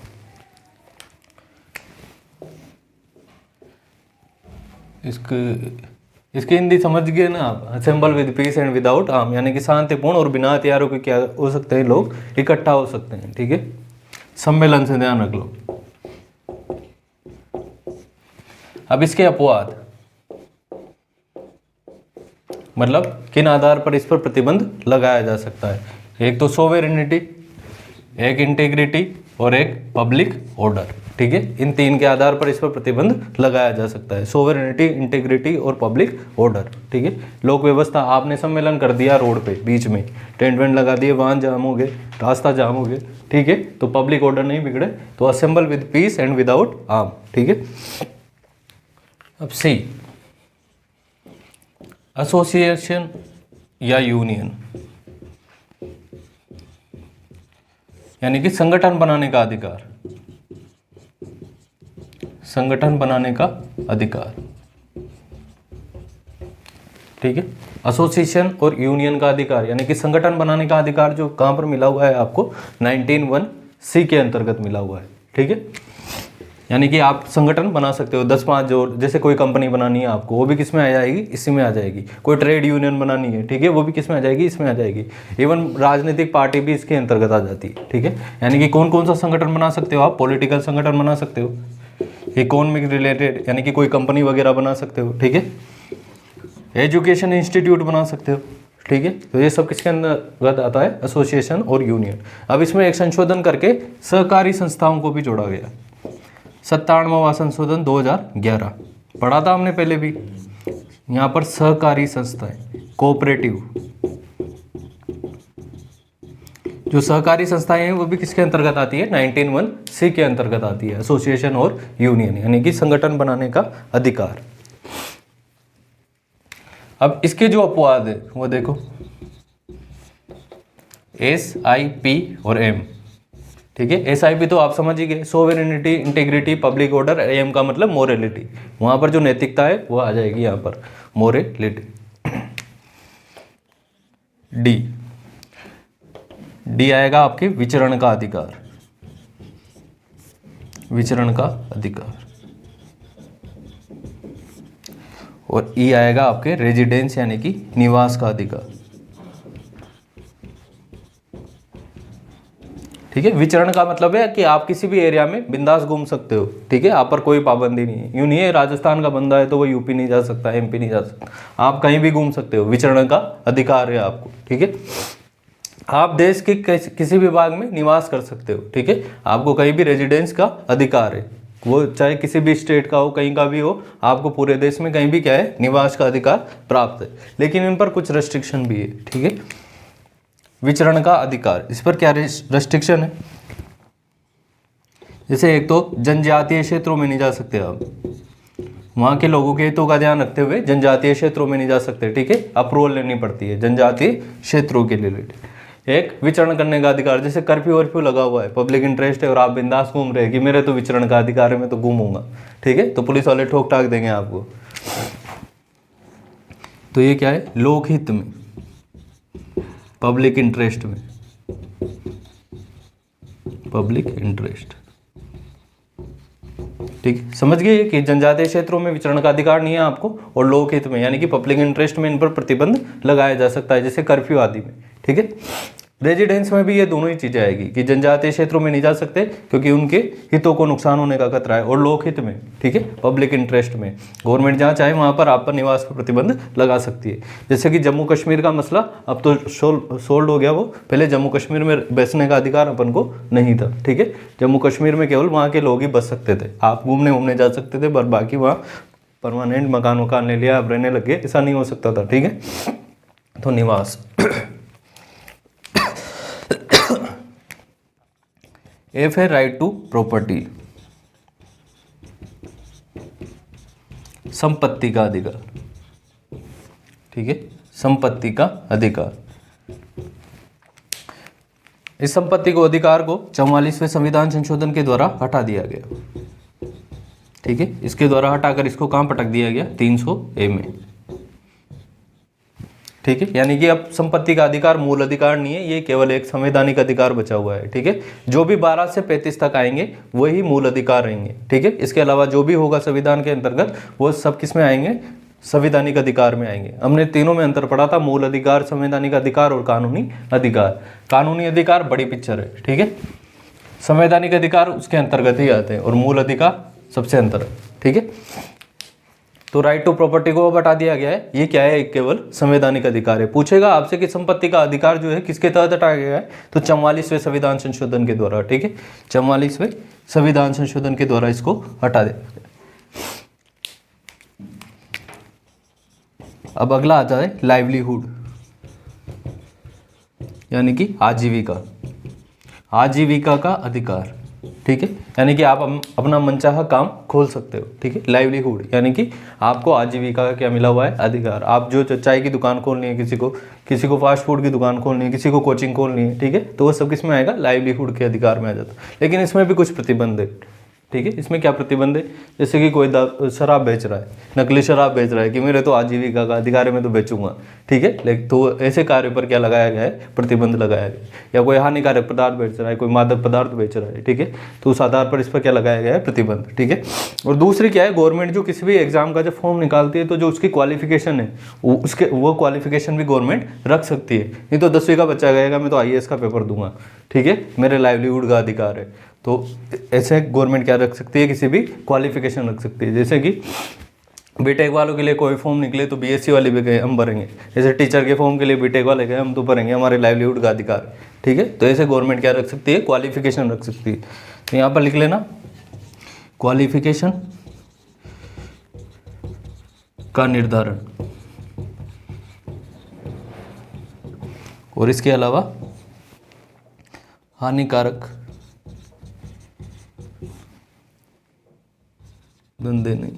इसकी हिंदी समझ गए ना आप, assemble with peace and without arm यानी कि शांतिपूर्ण और बिना हथियारों के क्या हो सकते हैं, लोग इकट्ठा हो सकते हैं, ठीक है। सम्मेलन से ध्यान रख लो। अब इसके अपवाद, मतलब किन आधार पर इस पर प्रतिबंध लगाया जा सकता है। एक तो सोवेरेनिटी, एक इंटीग्रिटी और एक पब्लिक ऑर्डर, ठीक है। इन 3 के आधार पर इस पर प्रतिबंध लगाया जा सकता है, सोवेरेनिटी, इंटीग्रिटी और पब्लिक ऑर्डर, ठीक है। लोक व्यवस्था, आपने सम्मेलन कर दिया रोड पे, बीच में टेंट वेंट लगा दिए, वाहन जाम हो गए, रास्ता जाम हो गए, ठीक है, तो पब्लिक ऑर्डर नहीं बिगड़े, तो assemble with peace and without arm, ठीक है। अब सी, एसोसिएशन या यूनियन यानी कि संगठन बनाने का अधिकार, संगठन बनाने का अधिकार, ठीक है। एसोसिएशन और यूनियन का अधिकार यानी कि संगठन बनाने का अधिकार जो कहां पर मिला हुआ है आपको, 19(1)(c) के अंतर्गत मिला हुआ है, ठीक है। यानी कि आप संगठन बना सकते हो, 10-5 जो, जैसे कोई कंपनी बनानी है आपको, वो भी किस में आ जाएगी, इसी में आ जाएगी। कोई ट्रेड यूनियन बनानी है, ठीक है, वो भी किस में आ जाएगी, इसमें आ जाएगी। इवन राजनीतिक पार्टी भी इसके अंतर्गत आ जाती है, ठीक है। यानी कि कौन कौन सा संगठन बना सकते हो आप, पॉलिटिकल संगठन बना सकते हो, इकोनॉमिक रिलेटेड यानी कि कोई कंपनी वगैरह बना सकते हो, ठीक है। एजुकेशन इंस्टीट्यूट बना सकते हो, ठीक है। तो ये सब किसके अंतर्गत आता है, एसोसिएशन और यूनियन। अब इसमें एक संशोधन करके सहकारी संस्थाओं को भी जोड़ा गया। 97वां संशोधन 2011 पढ़ा था हमने पहले भी। यहाँ पर सहकारी संस्थाएं, कोऑपरेटिव, जो सहकारी संस्थाएं हैं वो भी किसके अंतर्गत आती है, 19(1)(c) के अंतर्गत आती है, एसोसिएशन और यूनियन, यानी कि संगठन बनाने का अधिकार। अब इसके जो अपवाद है वो देखो, SIP और M, ठीक है। SIP तो आप समझ ही गए, सोवेरेनिटी, इंटीग्रिटी, पब्लिक ऑर्डर। M का मतलब मोरलिटी, वहां पर जो नैतिकता है वो आ जाएगी यहाँ पर, मोरलिटी। डी आएगा आपके विचरण का अधिकार, विचरण का अधिकार। और ई आएगा आपके रेजिडेंस यानी कि निवास का अधिकार, ठीक है। विचरण का मतलब है कि आप किसी भी एरिया में बिंदास घूम सकते हो, ठीक है, आप पर कोई पाबंदी नहीं है। यूं नहीं है राजस्थान का बंदा है तो वो यूपी नहीं जा सकता, MP नहीं जा सकता, आप कहीं भी घूम सकते हो, विचरण का अधिकार है आपको, ठीक है। आप देश के किसी भी भाग में निवास कर सकते हो, ठीक है, आपको कहीं भी रेजिडेंस का अधिकार है, वो चाहे किसी भी स्टेट का हो, कहीं का भी हो, आपको पूरे देश में कहीं भी क्या है, निवास का अधिकार प्राप्त है। लेकिन इन पर कुछ रेस्ट्रिक्शन भी है, ठीक है। विचरण का अधिकार, इस पर क्या रेस्ट्रिक्शन है, जैसे एक तो जनजातीय क्षेत्रों में नहीं जा सकते आप, वहाँ के लोगों के हितों का ध्यान रखते हुए जनजातीय क्षेत्रों में नहीं जा सकते, ठीक है, अप्रूवल लेनी पड़ती है जनजातीय क्षेत्रों के लिए। एक विचरण करने का अधिकार, जैसे कर्फ्यू वर्फ्यू लगा हुआ है, पब्लिक इंटरेस्ट है और आप बिंदास घूम रहे हैं कि मेरे तो विचरण का अधिकार है, मैं तो घूमूंगा, ठीक है, तो पुलिस वाले ठोक ठाक देंगे आपको। तो ये क्या है, लोकहित में, पब्लिक इंटरेस्ट में, पब्लिक इंटरेस्ट, ठीक है। समझ गए कि जनजातीय क्षेत्रों में विचरण का अधिकार नहीं है आपको, और लोकहित में यानी कि पब्लिक इंटरेस्ट में इन पर प्रतिबंध लगाया जा सकता है, जैसे कर्फ्यू आदि में, ठीक है। रेजिडेंस में भी ये दोनों ही चीजें आएगी कि जनजातीय क्षेत्रों में नहीं जा सकते क्योंकि उनके हितों को नुकसान होने का खतरा है, और लोकहित में, ठीक है, पब्लिक इंटरेस्ट में गवर्नमेंट जहाँ चाहे वहाँ पर आप पर निवास पर प्रतिबंध लगा सकती है। जैसे कि जम्मू कश्मीर का मसला अब तो सोल्व हो गया, वो पहले जम्मू कश्मीर में बैठने का अधिकार अपन को नहीं था, ठीक है। जम्मू कश्मीर में केवल वहाँ के लोग ही बस सकते थे, आप घूमने जा सकते थे, पर बाकी वहाँ परमानेंट मकान ले लिया, आप रहने लगे, ऐसा नहीं हो सकता था, ठीक है। तो निवास। एफ है राइट टू प्रॉपर्टी, संपत्ति का अधिकार, ठीक है, संपत्ति का अधिकार। इस संपत्ति को अधिकार को 44वें संविधान संशोधन के द्वारा हटा दिया गया, ठीक है, इसके द्वारा हटाकर इसको कहां पटक दिया गया, 300A में, ठीक है। यानी कि अब संपत्ति का अधिकार मूल अधिकार नहीं है, ये केवल एक संवैधानिक अधिकार बचा हुआ है, ठीक है। जो भी 12 से 35 तक आएंगे वही मूल अधिकार रहेंगे, ठीक है। इसके अलावा जो भी होगा संविधान के अंतर्गत वो सब किस में आएंगे, संवैधानिक अधिकार में आएंगे। हमने तीनों में अंतर पढ़ा था, मूल अधिकार, संवैधानिक अधिकार और कानूनी अधिकार। कानूनी अधिकार बड़ी पिक्चर है, ठीक है, संवैधानिक अधिकार उसके अंतर्गत ही आते हैं और मूल अधिकार सबसे अंतर है, ठीक है। तो राइट टू प्रॉपर्टी को अब हटा दिया गया है, ये क्या है, केवल संवैधानिक अधिकार है। पूछेगा आपसे कि संपत्ति का अधिकार जो है किसके तहत हटाया गया है, तो 44वें संविधान संशोधन के द्वारा, ठीक है, 44वें संविधान संशोधन के द्वारा इसको हटा दिया। अब अगला आता है लाइवलीहुड, यानी कि आजीविका, आजीविका का अधिकार, ठीक है, यानी कि आप अपना मनचाहा काम खोल सकते हो, ठीक है। लाइवलीहुड यानी कि आपको आजीविका का क्या मिला हुआ है, अधिकार। आप जो चाय की दुकान खोलनी है, किसी को फास्ट फूड की दुकान खोलनी है, किसी को कोचिंग खोलनी है, ठीक है, तो वो सब किस में आएगा, लाइवलीहुड के अधिकार में आ जाता है। लेकिन इसमें भी कुछ प्रतिबंध है, ठीक है। इसमें क्या प्रतिबंध है, जैसे कि कोई शराब बेच रहा है, नकली शराब बेच रहा है कि मेरे तो आजीविका का अधिकार है, मैं तो बेचूंगा, ठीक है, लेकिन तो ऐसे कार्य पर क्या लगाया गया है, प्रतिबंध लगाया गया। या कोई हानिकारक पदार्थ बेच रहा है, कोई मादक पदार्थ बेच रहा है, ठीक है, तो उस आधार पर इस पर क्या लगाया गया है, प्रतिबंध, ठीक है। और दूसरी क्या है, गवर्नमेंट जो किसी भी एग्जाम का जब फॉर्म निकालती है तो जो उसकी क्वालिफिकेशन है वो क्वालिफिकेशन भी गवर्नमेंट रख सकती है। नहीं तो 10वीं का बच्चा कहेगा मैं तो IAS का पेपर दूंगा, ठीक है, मेरे लाइवलीहुड का अधिकार है, तो ऐसे गवर्नमेंट क्या रख सकती है, किसी भी क्वालिफिकेशन रख सकती है। जैसे कि बीटेक वालों के लिए कोई फॉर्म निकले तो BSc वाले भी गए, हम भरेंगे। जैसे टीचर के फॉर्म के लिए बीटेक वाले गए, हम तो भरेंगे, हमारे लाइवलीहुड का अधिकार, ठीक है। तो ऐसे गवर्नमेंट क्या रख सकती है, क्वालिफिकेशन रख सकती है। तो यहाँ पर लिख लेना, क्वालिफिकेशन का निर्धारण, और इसके अलावा हानिकारक धंधे नहीं।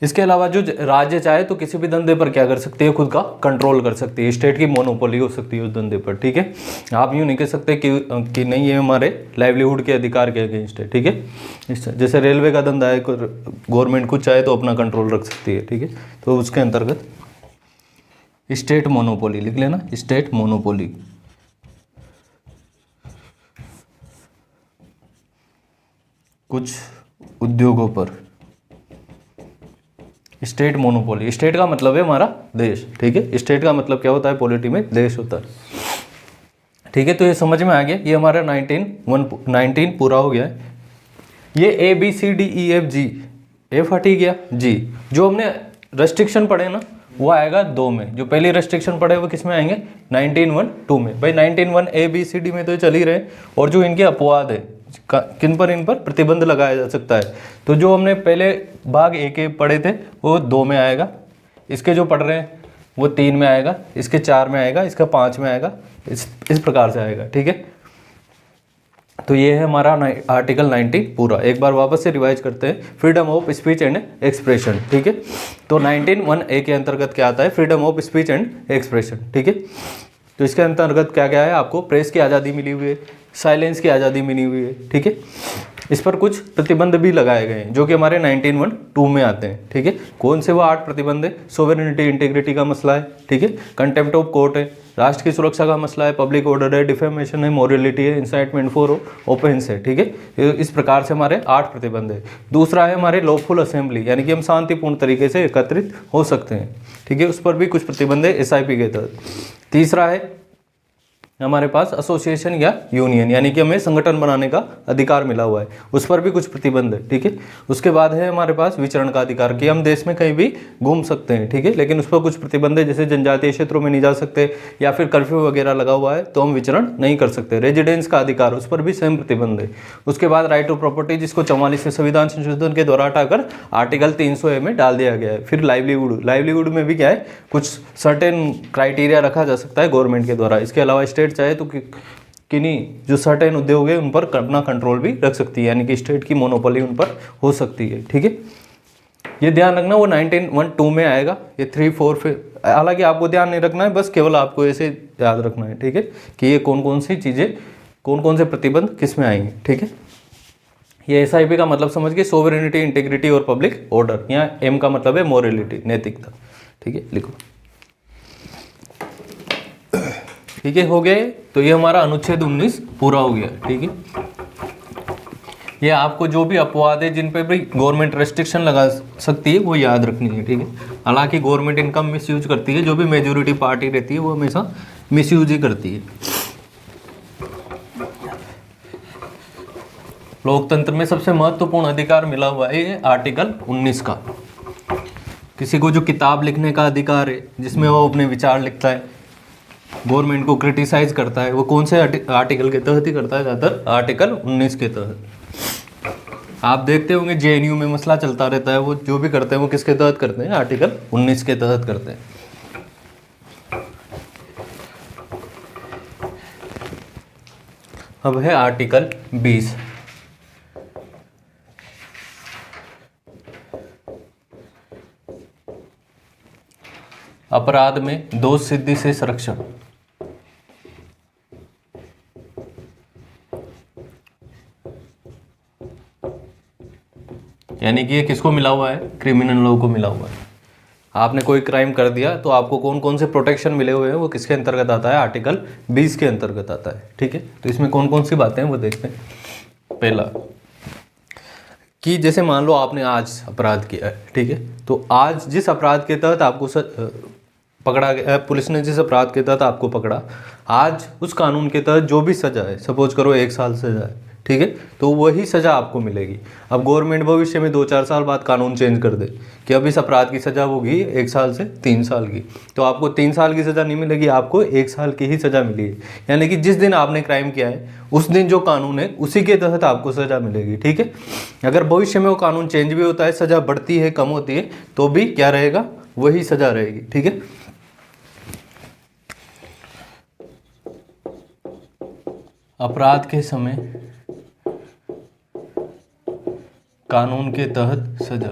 इसके अलावा जो राज्य चाहे तो किसी भी धंधे पर क्या कर सकती है, खुद का कंट्रोल कर सकती है, स्टेट की मोनोपोली हो सकती है उस धंधे पर, ठीक है। आप यूँ नहीं कह सकते कि नहीं ये हमारे लाइवलीहुड के अधिकार के अगेंस्ट है, ठीक है। जैसे रेलवे का धंधा है, गवर्नमेंट कुछ चाहे तो अपना कंट्रोल रख सकती है, ठीक है। तो उसके अंतर्गत स्टेट मोनोपोली लिख लेना, स्टेट मोनोपोली। कुछ उद्योगों पर स्टेट मोनोपोली, स्टेट का मतलब है हमारा देश, ठीक है। स्टेट का मतलब क्या होता है पॉलिटी में, देश होता है, ठीक है। तो ये समझ में आ गया, ये हमारा 19 पूरा हो गया है। ये ABCDEFG, एफ हटी गया, जी जो हमने रेस्ट्रिक्शन पढ़े ना वो आएगा 2 में, जो पहली रेस्ट्रिक्शन पढ़े वो किस में आएंगे, 19(1)(2) में। भाई 19(1) ABCD में तो चल ही रहे, और जो इनके अपवाद है किन पर, इन पर प्रतिबंध लगाया जा सकता है। तो जो हमने पहले भाग ए के पढ़े थे वो 2 में आएगा, इसके जो पढ़ रहे हैं वो 3 में आएगा, इसके 4 में आएगा, इसका 5 में आएगा, इस प्रकार से आएगा, ठीक है। तो ये है हमारा आर्टिकल 19 पूरा। एक बार वापस से रिवाइज करते हैं, freedom of speech and expression, ठीक है। तो 19(1)(a) के अंतर्गत क्या आता है, freedom of speech and expression, ठीक है। तो इसके अंतर्गत क्या क्या है, आपको प्रेस की आज़ादी मिली हुई है, साइलेंस की आज़ादी मिली हुई है, ठीक है। इस पर कुछ प्रतिबंध भी लगाए गए हैं जो कि हमारे 19(1)(2) में आते हैं, ठीक है। कौन से वो 8 प्रतिबंध है, सोवरेनिटी इंटीग्रिटी का मसला है, ठीक है, कंटेम्प्ट ऑफ कोर्ट है, राष्ट्र की सुरक्षा का मसला है, पब्लिक ऑर्डर है, डिफेमेशन है, मोरलिटी है, इंसाइटमेंट फॉर ऑफेंस है, ठीक है। इस प्रकार से हमारे 8 प्रतिबंध है। दूसरा है हमारे लॉफुल असेंबली, यानी कि हम शांतिपूर्ण तरीके से एकत्रित हो सकते हैं, ठीक है, उस पर भी कुछ प्रतिबंध है SIP के तहत। तीसरा है हमारे पास एसोसिएशन या यूनियन, यानी कि हमें संगठन बनाने का अधिकार मिला हुआ है, उस पर भी कुछ प्रतिबंध है, ठीक है। उसके बाद है हमारे पास विचरण का अधिकार, कि हम देश में कहीं भी घूम सकते हैं, ठीक है, लेकिन उस पर कुछ प्रतिबंध है, जैसे जनजातीय क्षेत्रों में नहीं जा सकते, या फिर कर्फ्यू वगैरह लगा हुआ है तो हम विचरण नहीं कर सकते। रेजिडेंस का अधिकार, उस पर भी सेम प्रतिबंध है। उसके बाद राइट टू प्रॉपर्टी, जिसको 44वें संविधान संशोधन के द्वारा हटाकर आर्टिकल 300A में डाल दिया गया है। फिर लाइवलीहुड में भी क्या है, कुछ सर्टेन क्राइटेरिया रखा जा सकता है गवर्नमेंट के द्वारा। इसके अलावा स्टेट चाहे तो किन्हीं जो सर्टेन उद्योग है उन पर अपना कंट्रोल भी रख सकती है, यानी कि स्टेट की मोनोपोली उन पर हो सकती है, ठीक है। ये ध्यान रखना, वो 19(1)(2) में आएगा, ये 3, 4 फिर, हालांकि आपको ध्यान नहीं रखना है, बस केवल आपको ऐसे याद रखना है, ठीक है, कि ये कौन कौन सी चीज़ें, कौन कौन से प्रतिबंध किस में आएंगे, ठीक है। ये SIP का मतलब समझ गए, सोवरेनिटी, इंटीग्रिटी और पब्लिक ऑर्डर। यहाँ M का मतलब है मोरलिटी, नैतिकता, ठीक है, लिखो, ठीक है, हो गया। तो ये हमारा अनुच्छेद 19 पूरा हो गया, ठीक है। ये आपको जो भी अपवाद है जिन पे भी गवर्नमेंट रेस्ट्रिक्शन लगा सकती है वो याद रखनी है, ठीक है। हालांकि गवर्नमेंट इनका मिसयूज करती है, जो भी मेजोरिटी पार्टी रहती है वो हमेशा मिसयूज ही करती है। लोकतंत्र में सबसे महत्वपूर्ण अधिकार मिला हुआ है ये आर्टिकल 19 का। किसी को जो किताब लिखने का अधिकार है, जिसमें वो अपने विचार लिखता है, गवर्नमेंट को क्रिटिसाइज करता है, वो कौन से आर्टिकल के तहत ही करता है, ज़्यादातर आर्टिकल 19 के तहत। आप देखते होंगे JNU में मसला चलता रहता है, वो जो भी करते हैं वो किसके तहत करते हैं, आर्टिकल 19 के तहत करते हैं। अब है आर्टिकल 20। अपराध में दोष सिद्धि से संरक्षण। यानी कि ये किसको मिला हुआ है, क्रिमिनल लॉ को मिला हुआ है। आपने कोई क्राइम कर दिया तो आपको कौन कौन से प्रोटेक्शन मिले हुए हैं, वो किसके अंतर्गत आता है, आर्टिकल 20 के अंतर्गत आता है, ठीक है। तो इसमें कौन कौन सी बातें हैं वो देखते हैं। पहला कि जैसे मान लो आपने आज अपराध किया है, ठीक है, तो आज जिस अपराध के तहत आपको पकड़ा गया, पुलिस ने जिस अपराध के तहत आपको पकड़ा, आज उस कानून के तहत जो भी सजा है, सपोज करो 1 साल सजा है, ठीक है, तो वही सज़ा आपको मिलेगी। अब गवर्नमेंट भविष्य में 2-4 साल बाद कानून चेंज कर दे कि अब इस अपराध की सज़ा होगी 1 साल से 3 साल की, तो आपको 3 साल की सज़ा नहीं मिलेगी, आपको 1 साल की ही सज़ा मिलेगी। यानी कि जिस दिन आपने क्राइम किया है उस दिन जो कानून है उसी के तहत आपको सज़ा मिलेगी। ठीक है, अगर भविष्य में वो कानून चेंज भी होता है, सज़ा बढ़ती है कम होती है, तो भी क्या रहेगा, वही सज़ा रहेगी। ठीक है, अपराध के समय कानून के तहत सजा।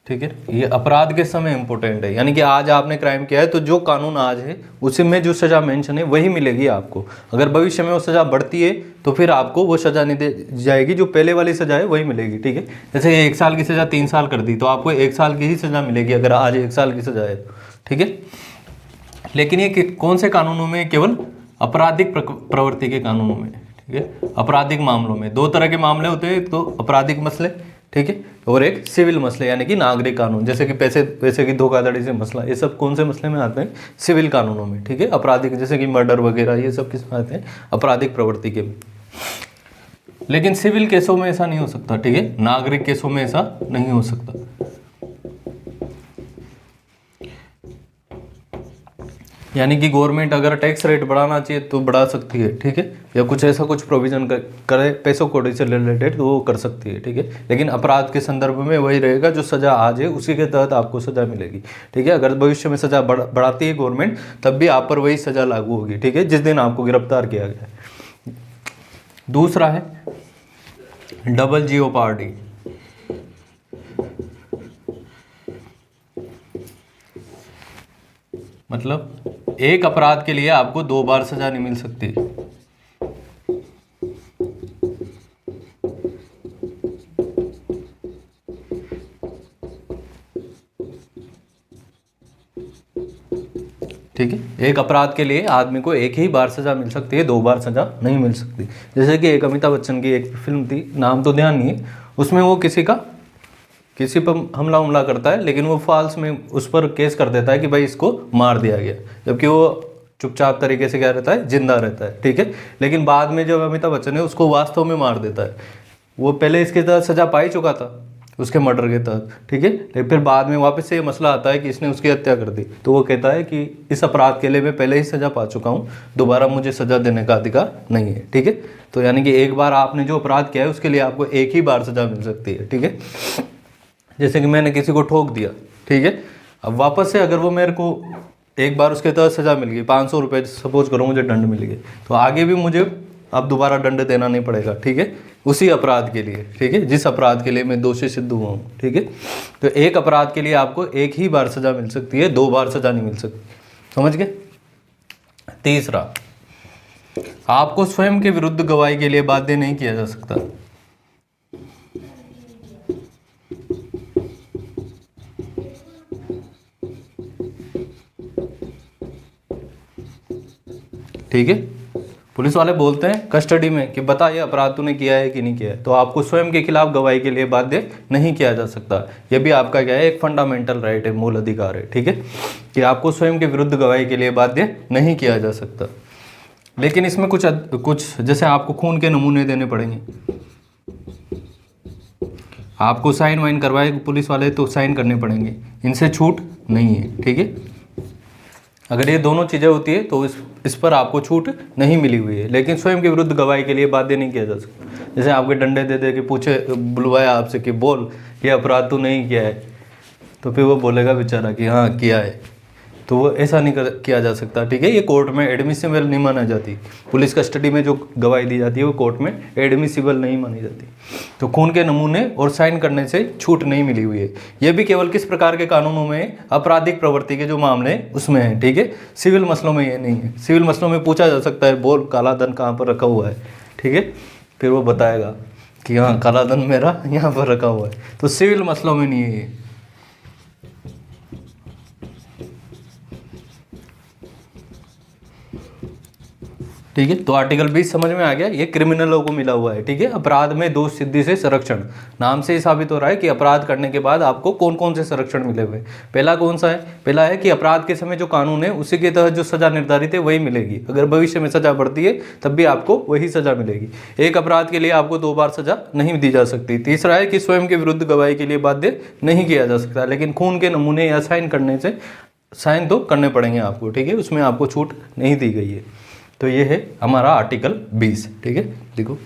ठीक है, ये अपराध के समय इंपॉर्टेंट है, यानी कि आज आपने क्राइम किया है तो जो कानून आज है उसी में जो सजा मेंशन है वही मिलेगी आपको। अगर भविष्य में वो सजा बढ़ती है तो फिर आपको वो सजा नहीं दी जाएगी, जो पहले वाली सजा है वही मिलेगी। ठीक है, जैसे 1 साल की सजा 3 साल कर दी तो आपको 1 साल की ही सजा मिलेगी अगर आज 1 साल की सजा है। ठीक है, लेकिन ये कौन से कानूनों में, केवल आपराधिक प्रवृत्ति के कानूनों में। ठीक है, आपराधिक मामलों में 2 तरह के मामले होते हैं, एक तो आपराधिक मसले, ठीक है, और एक सिविल मसले यानी कि नागरिक कानून, जैसे कि पैसे की धोखाधड़ी से मसला, ये सब कौन से मसले में आते हैं, सिविल कानूनों में। ठीक है, आपराधिक जैसे कि मर्डर वगैरह ये सब किस में आते हैं, आपराधिक प्रवृत्ति के। लेकिन सिविल केसों में ऐसा नहीं हो सकता। ठीक है, नागरिक केसों में ऐसा नहीं हो सकता। यानी कि गवर्नमेंट अगर टैक्स रेट बढ़ाना चाहिए तो बढ़ा सकती है। ठीक है, या कुछ ऐसा कुछ प्रोविजन करे पैसों कौड़ी से रिलेटेड तो वो कर सकती है। ठीक है, लेकिन अपराध के संदर्भ में वही रहेगा, जो सजा आज है उसी के तहत आपको सजा मिलेगी। ठीक है, अगर भविष्य में सजा बढ़ाती है गवर्नमेंट तब भी आप पर वही सजा लागू होगी। ठीक है, जिस दिन आपको गिरफ्तार किया गया है। दूसरा है डबल जीओपार्डी। मतलब एक अपराध के लिए आपको 2 बार सजा नहीं मिल सकती। ठीक है, एक अपराध के लिए आदमी को एक ही बार सजा मिल सकती है, 2 बार सजा नहीं मिल सकती। जैसे कि एक अमिताभ बच्चन की एक फिल्म थी, नाम तो ध्यान नहीं है, उसमें वो किसी पर हमला करता है, लेकिन वो फॉल्स में उस पर केस कर देता है कि भाई इसको मार दिया गया, जबकि वो चुपचाप तरीके से क्या रहता है, जिंदा रहता है। ठीक है, लेकिन बाद में जब अमिताभ बच्चन है उसको वास्तव में मार देता है। वो पहले इसके तहत सजा पा ही चुका था, उसके मर्डर के तहत। ठीक है, लेकिन फिर बाद में वापस से ये मसला आता है कि इसने उसकी हत्या कर दी, तो वो कहता है कि इस अपराध के लिए मैं पहले ही सजा पा चुका हूँ, दोबारा मुझे सजा देने का अधिकार नहीं है। ठीक है, तो यानी कि एक बार आपने जो अपराध किया है उसके लिए आपको एक ही बार सजा मिल सकती है। ठीक है, जैसे कि मैंने किसी को ठोक दिया, ठीक है, अब वापस से अगर वो मेरे को एक बार उसके तहत सजा मिल गई, 500 रुपये सपोज करो मुझे दंड मिल गए, तो आगे भी मुझे अब दोबारा दंड देना नहीं पड़ेगा। ठीक है, उसी अपराध के लिए। ठीक है, जिस अपराध के लिए मैं दोषी सिद्ध हुआ हूँ। ठीक है, तो एक अपराध के लिए आपको एक ही बार सजा मिल सकती है, 2 बार सजा नहीं मिल सकती। समझ गए। तीसरा, आपको स्वयं के विरुद्ध गवाही के लिए बाध्य नहीं किया जा सकता। ठीक है, पुलिस वाले बोलते हैं कस्टडी में कि बता ये अपराध तूने किया है कि नहीं किया है, तो आपको स्वयं के खिलाफ गवाही के लिए बाध्य नहीं किया जा सकता। यह भी आपका क्या है, एक फंडामेंटल राइट है, मूल अधिकार है। ठीक है, कि आपको स्वयं के विरुद्ध गवाही के लिए बाध्य नहीं किया जा सकता। लेकिन इसमें कुछ जैसे आपको खून के नमूने देने पड़ेंगे, आपको साइन वाइन करवाए पुलिस वाले तो साइन करने पड़ेंगे, इनसे छूट नहीं है। ठीक है, अगर ये दोनों चीज़ें होती है तो इस पर आपको छूट नहीं मिली हुई है। लेकिन स्वयं के विरुद्ध गवाही के लिए बाध्य नहीं किया जा सकता। जैसे आपके डंडे दे दे के बुलवाया आपसे कि बोल ये अपराध तू नहीं किया है, तो फिर वो बोलेगा बेचारा कि हाँ किया है, तो वो ऐसा नहीं किया जा सकता। ठीक है, ये कोर्ट में एडमिसिबल नहीं माना जाती। पुलिस कस्टडी में जो गवाही दी जाती है वो कोर्ट में एडमिसिबल नहीं मानी जाती। तो खून के नमूने और साइन करने से छूट नहीं मिली हुई है। ये भी केवल किस प्रकार के कानूनों में, आपराधिक प्रवृत्ति के जो मामले हैं उसमें है। ठीक है, सिविल मसलों में ये नहीं है। सिविल मसलों में पूछा जा सकता है बोल काला धन कहाँ पर रखा हुआ है। ठीक है, फिर वो बताएगा कि हाँ काला धन मेरा यहाँ पर रखा हुआ है। तो सिविल मसलों में नहीं है ये। ठीक है, तो आर्टिकल 20 समझ में आ गया, ये क्रिमिनलों को मिला हुआ है। ठीक है, अपराध में दोष सिद्धि से संरक्षण, नाम से ही साबित हो रहा है कि अपराध करने के बाद आपको कौन कौन से संरक्षण मिले हुए। पहला कौन सा है? पहला है कि अपराध के समय जो कानून है उसी के तहत जो सजा निर्धारित है वही मिलेगी। अगर भविष्य में सजा बढ़ती है तब भी आपको वही सजा मिलेगी। एक अपराध के लिए आपको 2 बार सजा नहीं दी जा सकती। तीसरा है कि स्वयं के विरुद्ध गवाही के लिए बाध्य नहीं किया जा सकता, लेकिन खून के नमूने या साइन करने से साइन तो करने पड़ेंगे आपको। ठीक है, उसमें आपको छूट नहीं दी गई है। तो ये है हमारा आर्टिकल 20। ठीक है, देखो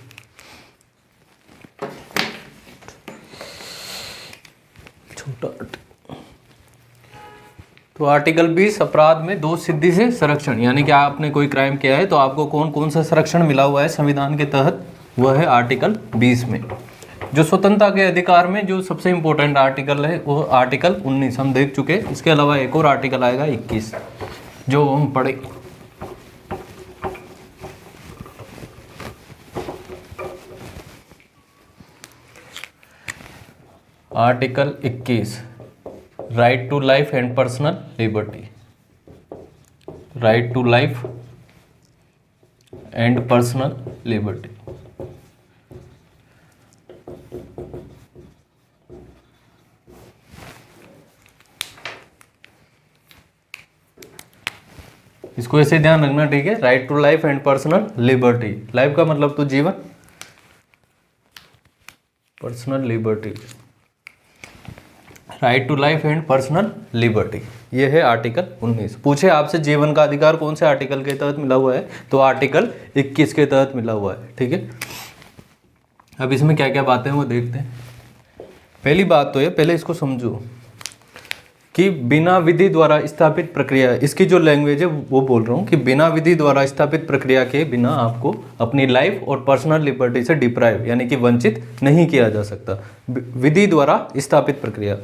छोटा। तो आर्टिकल 20 अपराध में दोष सिद्धि से संरक्षण, यानी कि आपने कोई क्राइम किया है तो आपको कौन कौन सा संरक्षण मिला हुआ है संविधान के तहत, वह है आर्टिकल 20 में। जो स्वतंत्रता के अधिकार में जो सबसे इंपॉर्टेंट आर्टिकल है वो आर्टिकल 19 हम देख चुके हैं। इसके अलावा एक और आर्टिकल आएगा 21 जो हम पढ़े। Article 21 right to life and personal liberty, right to life and personal liberty. इसको ऐसे ध्यान रखना। ठीक है, right to life and personal liberty, life का मतलब तो जीवन, personal liberty, right to life and personal liberty, ये है आर्टिकल 19। पूछे आपसे जीवन का अधिकार कौन से आर्टिकल के तहत मिला हुआ है, तो आर्टिकल 21 के तहत मिला हुआ है। ठीक है, अब इसमें क्या क्या बातें हैं वो देखते हैं। पहली बात तो ये, पहले इसको समझो कि बिना विधि द्वारा स्थापित प्रक्रिया, इसकी जो लैंग्वेज है वो बोल रहा हूँ कि बिना विधि द्वारा स्थापित प्रक्रिया के बिना आपको अपनी लाइफ और पर्सनल लिबर्टी से डिप्राइव यानी कि वंचित नहीं किया जा सकता। विधि द्वारा स्थापित प्रक्रिया,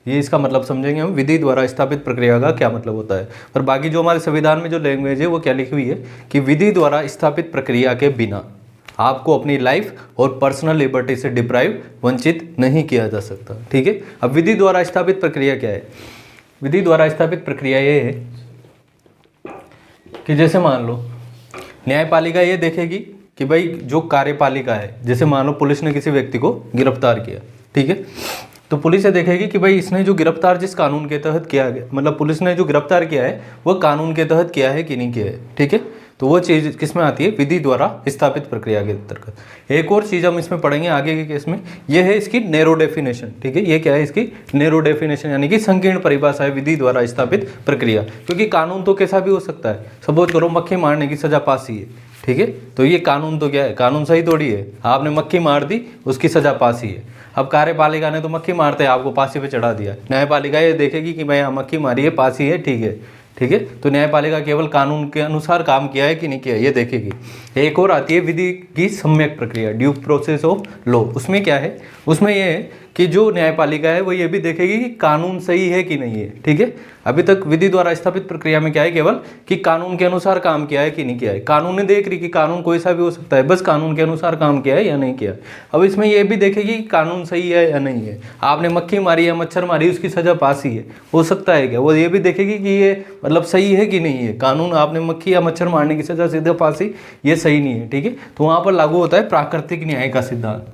ये इसका मतलब समझेंगे हम, विधि द्वारा स्थापित प्रक्रिया का क्या मतलब होता है। पर बाकी जो हमारे संविधान में जो लैंग्वेज है वो क्या लिखी हुई है कि विधि द्वारा स्थापित प्रक्रिया के बिना आपको अपनी लाइफ और पर्सनल लिबर्टी से डिप्राइव वंचित नहीं किया जा सकता। ठीक है, अब विधि द्वारा स्थापित प्रक्रिया क्या है? विधि द्वारा स्थापित प्रक्रिया ये है कि जैसे मान लो न्यायपालिका ये देखेगी कि भाई जो कार्यपालिका है, जैसे मान लो पुलिस ने किसी व्यक्ति को गिरफ्तार किया, ठीक है, तो पुलिस ये देखेगी कि भाई इसने जो गिरफ्तार जिस कानून के तहत किया गया, मतलब पुलिस ने जो गिरफ्तार किया है वह कानून के तहत किया है कि नहीं किया है। ठीक है, तो वो चीज़ किस में आती है? विधि द्वारा स्थापित प्रक्रिया के अंतर्गत। एक और चीज़ हम इसमें पढ़ेंगे आगे के केस में, ये है इसकी नैरो डेफिनेशन। ठीक है, ये क्या है? इसकी नैरो डेफिनेशन यानी कि संकीर्ण परिभाषा है विधि द्वारा स्थापित प्रक्रिया। क्योंकि कानून तो कैसा भी हो सकता है। सपोज करो मक्खी मारने की सजा फांसी है, ठीक है, तो ये कानून तो क्या है? कानून सही थोड़ी है, आपने मक्खी मार दी उसकी सजा फांसी है। अब कार्यपालिका ने तो मक्खी मारते आपको फांसी पे चढ़ा दिया, न्यायपालिका ये देखेगी कि भाई मक्खी मारी है, फांसी है, ठीक है, ठीक है, तो न्यायपालिका केवल कानून के अनुसार काम किया है कि नहीं किया ये देखेगी। एक और आती है विधि की सम्यक प्रक्रिया, ड्यू प्रोसेस ऑफ लॉ। उसमें क्या है? उसमें ये है कि जो न्यायपालिका है वो ये भी देखेगी कि कानून सही है कि नहीं है। ठीक है, अभी तक विधि द्वारा स्थापित प्रक्रिया में क्या है? केवल कि कानून के अनुसार काम किया है कि नहीं किया है। कानून ने देख रही कि कानून कोई सा भी हो सकता है, बस कानून के अनुसार काम किया है या नहीं किया। अब इसमें ये भी देखेगी कि कानून सही है या नहीं है। आपने मक्खी मारी या मच्छर मारी, उसकी सजा फांसी है, हो सकता है क्या? वो ये भी देखेगी कि ये मतलब सही है कि नहीं है। कानून आपने मक्खी या मच्छर मारने की सजा सीधा फांसी, ये सही नहीं है। ठीक है, तो वहां पर लागू होता है प्राकृतिक न्याय का सिद्धांत।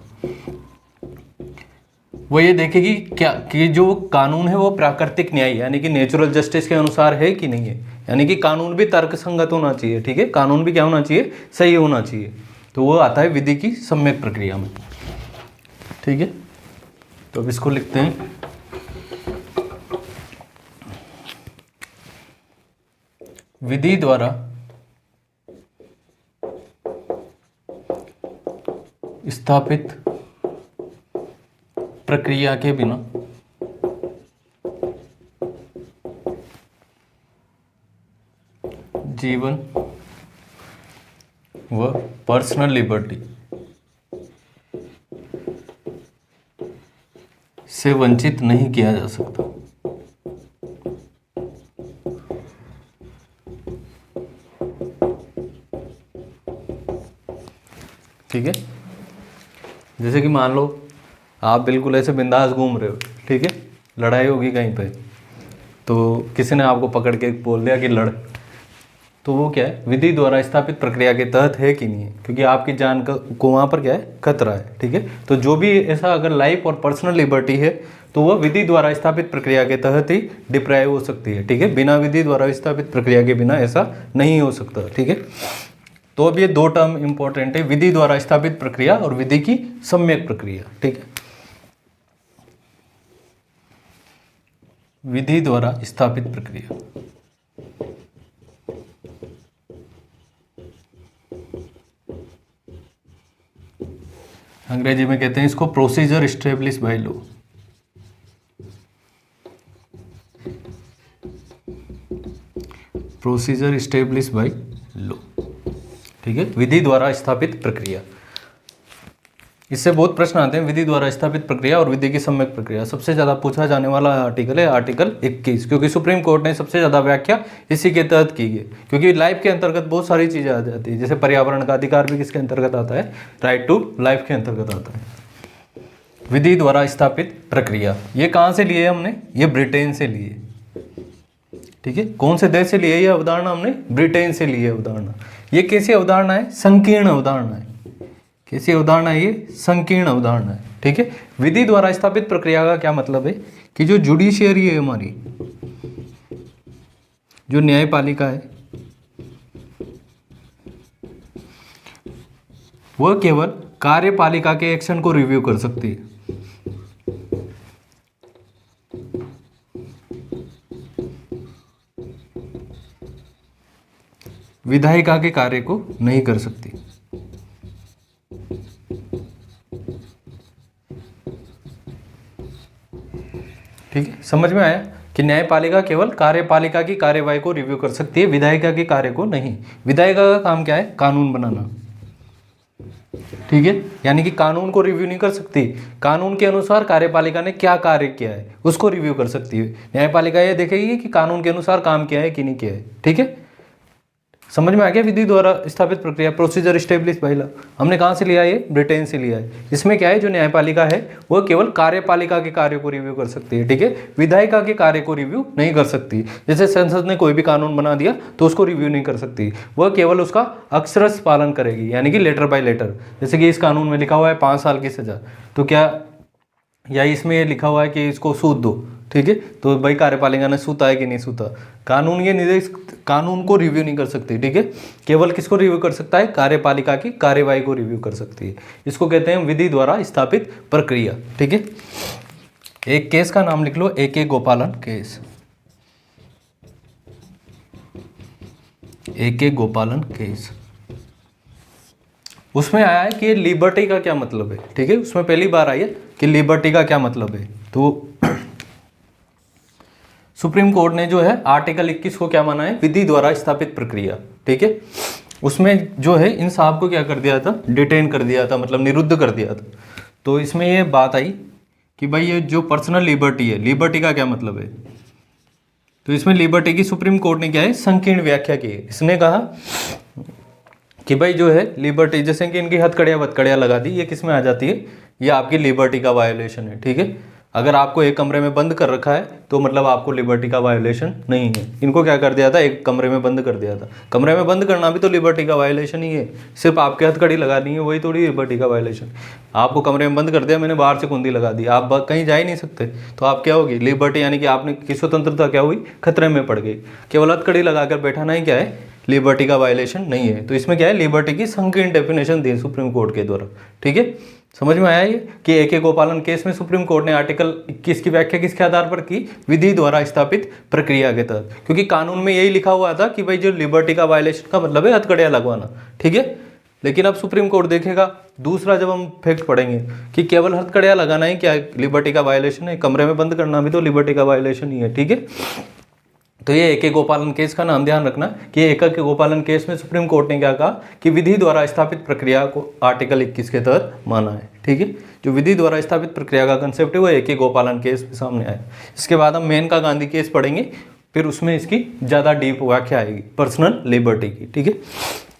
वो ये देखेगी क्या कि जो कानून है वो प्राकृतिक न्याय यानी कि नेचुरल जस्टिस के अनुसार है कि नहीं है, यानी कि कानून भी तर्कसंगत होना चाहिए। ठीक है, कानून भी क्या होना चाहिए? सही होना चाहिए। तो वो आता है विधि की सम्यक प्रक्रिया में। ठीक है, तो अब इसको लिखते हैं। विधि द्वारा स्थापित प्रक्रिया के बिना जीवन व पर्सनल लिबर्टी से वंचित नहीं किया जा सकता। ठीक है, जैसे कि मान लो आप बिल्कुल ऐसे बिंदास घूम रहे हो, ठीक है, लड़ाई होगी कहीं पे, तो किसी ने आपको पकड़ के बोल दिया कि लड़, तो वो क्या है, विधि द्वारा स्थापित प्रक्रिया के तहत है कि नहीं है, क्योंकि आपकी जान को वहाँ पर क्या है, खतरा है। ठीक है, तो जो भी ऐसा अगर लाइफ और पर्सनल लिबर्टी है तो वह विधि द्वारा स्थापित प्रक्रिया के तहत ही डिप्राइव हो सकती है। ठीक है, बिना विधि द्वारा स्थापित प्रक्रिया के बिना ऐसा नहीं हो सकता। ठीक है, तो अब ये दो टर्म इंपॉर्टेंट है, विधि द्वारा स्थापित प्रक्रिया और विधि की सम्यक प्रक्रिया। ठीक है, विधि द्वारा स्थापित प्रक्रिया, अंग्रेजी में कहते हैं इसको procedure establish by law. Procedure establish by law. ठीक है, विधि द्वारा स्थापित प्रक्रिया, इससे बहुत प्रश्न आते हैं। विधि द्वारा स्थापित प्रक्रिया और विधि की सम्यक प्रक्रिया सबसे ज़्यादा पूछा जाने वाला आर्टिकल है आर्टिकल 21, क्योंकि सुप्रीम कोर्ट ने सबसे ज़्यादा व्याख्या इसी के तहत की है। क्योंकि लाइफ के अंतर्गत बहुत सारी चीज़ें आ जाती है, जैसे पर्यावरण का अधिकार भी किसके अंतर्गत आता है, राइट टू लाइफ के अंतर्गत आता है। विधि द्वारा स्थापित प्रक्रिया, ये कहाँ से लिए हमने, ये ब्रिटेन से लिए। ठीक है, कौन से देश से लिए ये अवधारणा हमने, ब्रिटेन से लिए अवधारणा। ये कैसी अवधारणा है, संकीर्ण अवधारणा है। कैसी अवधारणा है ये, संकीर्ण अवधारणा है। ठीक है, विधि द्वारा स्थापित प्रक्रिया का क्या मतलब है कि जो जुडिशियरी है हमारी, जो न्यायपालिका है, वह केवल कार्यपालिका के एक्शन को रिव्यू कर सकती है। विधायिका के कार्य को नहीं कर सकती। ठीक है, समझ में आया कि न्यायपालिका केवल कार्यपालिका की कार्यवाही को रिव्यू कर सकती है, विधायिका के कार्य को नहीं। विधायिका का काम क्या है, कानून बनाना। ठीक है, यानी कि कानून को रिव्यू नहीं कर सकती, कानून के अनुसार कार्यपालिका ने क्या कार्य किया है उसको रिव्यू कर सकती है। न्यायपालिका ये देखेगी कि कानून के अनुसार काम किया है कि नहीं किया है। ठीक है, समझ में आ गया। विधि द्वारा स्थापित प्रक्रिया, प्रोसीजर एस्टेब्लिश बाय लॉ, हमने कहाँ से लिया है, ये ब्रिटेन से लिया है। इसमें क्या है, जो न्यायपालिका है वह केवल कार्यपालिका के कार्य को रिव्यू कर सकती है। ठीक है, विधायिका के कार्य को रिव्यू नहीं कर सकती। जैसे संसद ने कोई भी कानून बना दिया तो उसको रिव्यू नहीं कर सकती, वह केवल उसका अक्षरश पालन करेगी, यानी कि लेटर बाय लेटर। जैसे कि इस कानून में लिखा हुआ है 5 साल की सजा, तो क्या, या इसमें ये लिखा हुआ है कि इसको सूद दो। ठीक है, तो भाई कार्यपालिका ने सूता है कि नहीं सूता, कानून ये निर्देश, कानून को रिव्यू नहीं कर सकती। ठीक है, केवल किसको रिव्यू कर सकता है, कार्यपालिका की कार्यवाही को रिव्यू कर सकती है। इसको कहते हैं विधि द्वारा स्थापित प्रक्रिया। ठीक है, एक केस का नाम लिख लो, AK गोपालन केस। AK गोपालन केस, उसमें आया है कि लिबर्टी का क्या मतलब है। ठीक है, उसमें पहली बार आई है कि लिबर्टी का क्या मतलब है। तो सुप्रीम कोर्ट ने जो है आर्टिकल 21 को क्या माना है, विधि द्वारा स्थापित प्रक्रिया। ठीक है, उसमें जो है इन साहब को क्या कर दिया था, डिटेन कर दिया था, मतलब निरुद्ध कर दिया था। तो इसमें ये बात आई कि भाई ये जो पर्सनल लिबर्टी है, लिबर्टी का क्या मतलब है। तो इसमें लिबर्टी की सुप्रीम कोर्ट ने क्या है, संकीर्ण व्याख्या की है। इसने कहा कि भाई जो है लिबर्टी, जैसे कि इनकी हथकड़ियाँ वथकड़ियाँ लगा दी, ये किस में आ जाती है, ये आपकी लिबर्टी का वायोलेशन है। ठीक है, अगर आपको एक कमरे में बंद कर रखा है तो मतलब आपको लिबर्टी का वायोलेशन नहीं है। इनको क्या कर दिया था, एक कमरे में बंद कर दिया था। कमरे में बंद करना भी तो लिबर्टी का वायोलेशन ही है, सिर्फ आपके हथकड़ी लगानी है वही थोड़ी लिबर्टी का वायोलेशन। आपको कमरे में बंद कर दिया, मैंने बाहर से कुंडी लगा दी, आप कहीं जा ही नहीं सकते, तो आप क्या होगी, लिबर्टी, यानी कि आपने की स्वतंत्रता क्या हुई, खतरे में पड़ गई। केवल हथकड़ी लगाकर बैठाना ही क्या है, लिबर्टी का वायोलेशन नहीं है। तो इसमें क्या है, लिबर्टी की संकीर्ण डेफिनेशन दी सुप्रीम कोर्ट के द्वारा। ठीक है, समझ में आया ये कि AK गोपालन केस में सुप्रीम कोर्ट ने आर्टिकल 21 की व्याख्या किसके आधार पर की, विधि द्वारा स्थापित प्रक्रिया के तहत। क्योंकि कानून में यही लिखा हुआ था कि भाई जो लिबर्टी का वायलेशन का मतलब है हथकड़ियाँ लगवाना। ठीक है, लेकिन अब सुप्रीम कोर्ट देखेगा दूसरा, जब हम फैक्ट पढ़ेंगे कि केवल हथकड़ियाँ लगाना ही क्या लिबर्टी का वायलेशन है, कमरे में बंद करना भी तो लिबर्टी का वायलेशन ही है। ठीक है, तो ये AK गोपालन केस का नाम ध्यान रखना कि AK गोपालन केस में सुप्रीम कोर्ट ने क्या कहा कि विधि द्वारा स्थापित प्रक्रिया को आर्टिकल 21 के तहत माना है। ठीक है, जो विधि द्वारा स्थापित प्रक्रिया का कंसेप्ट है वो AK गोपालन केस में सामने आया। इसके बाद हम मेनका गांधी केस पढ़ेंगे, फिर उसमें इसकी ज़्यादा डीप व्याख्या आएगी पर्सनल लिबर्टी की। ठीक है,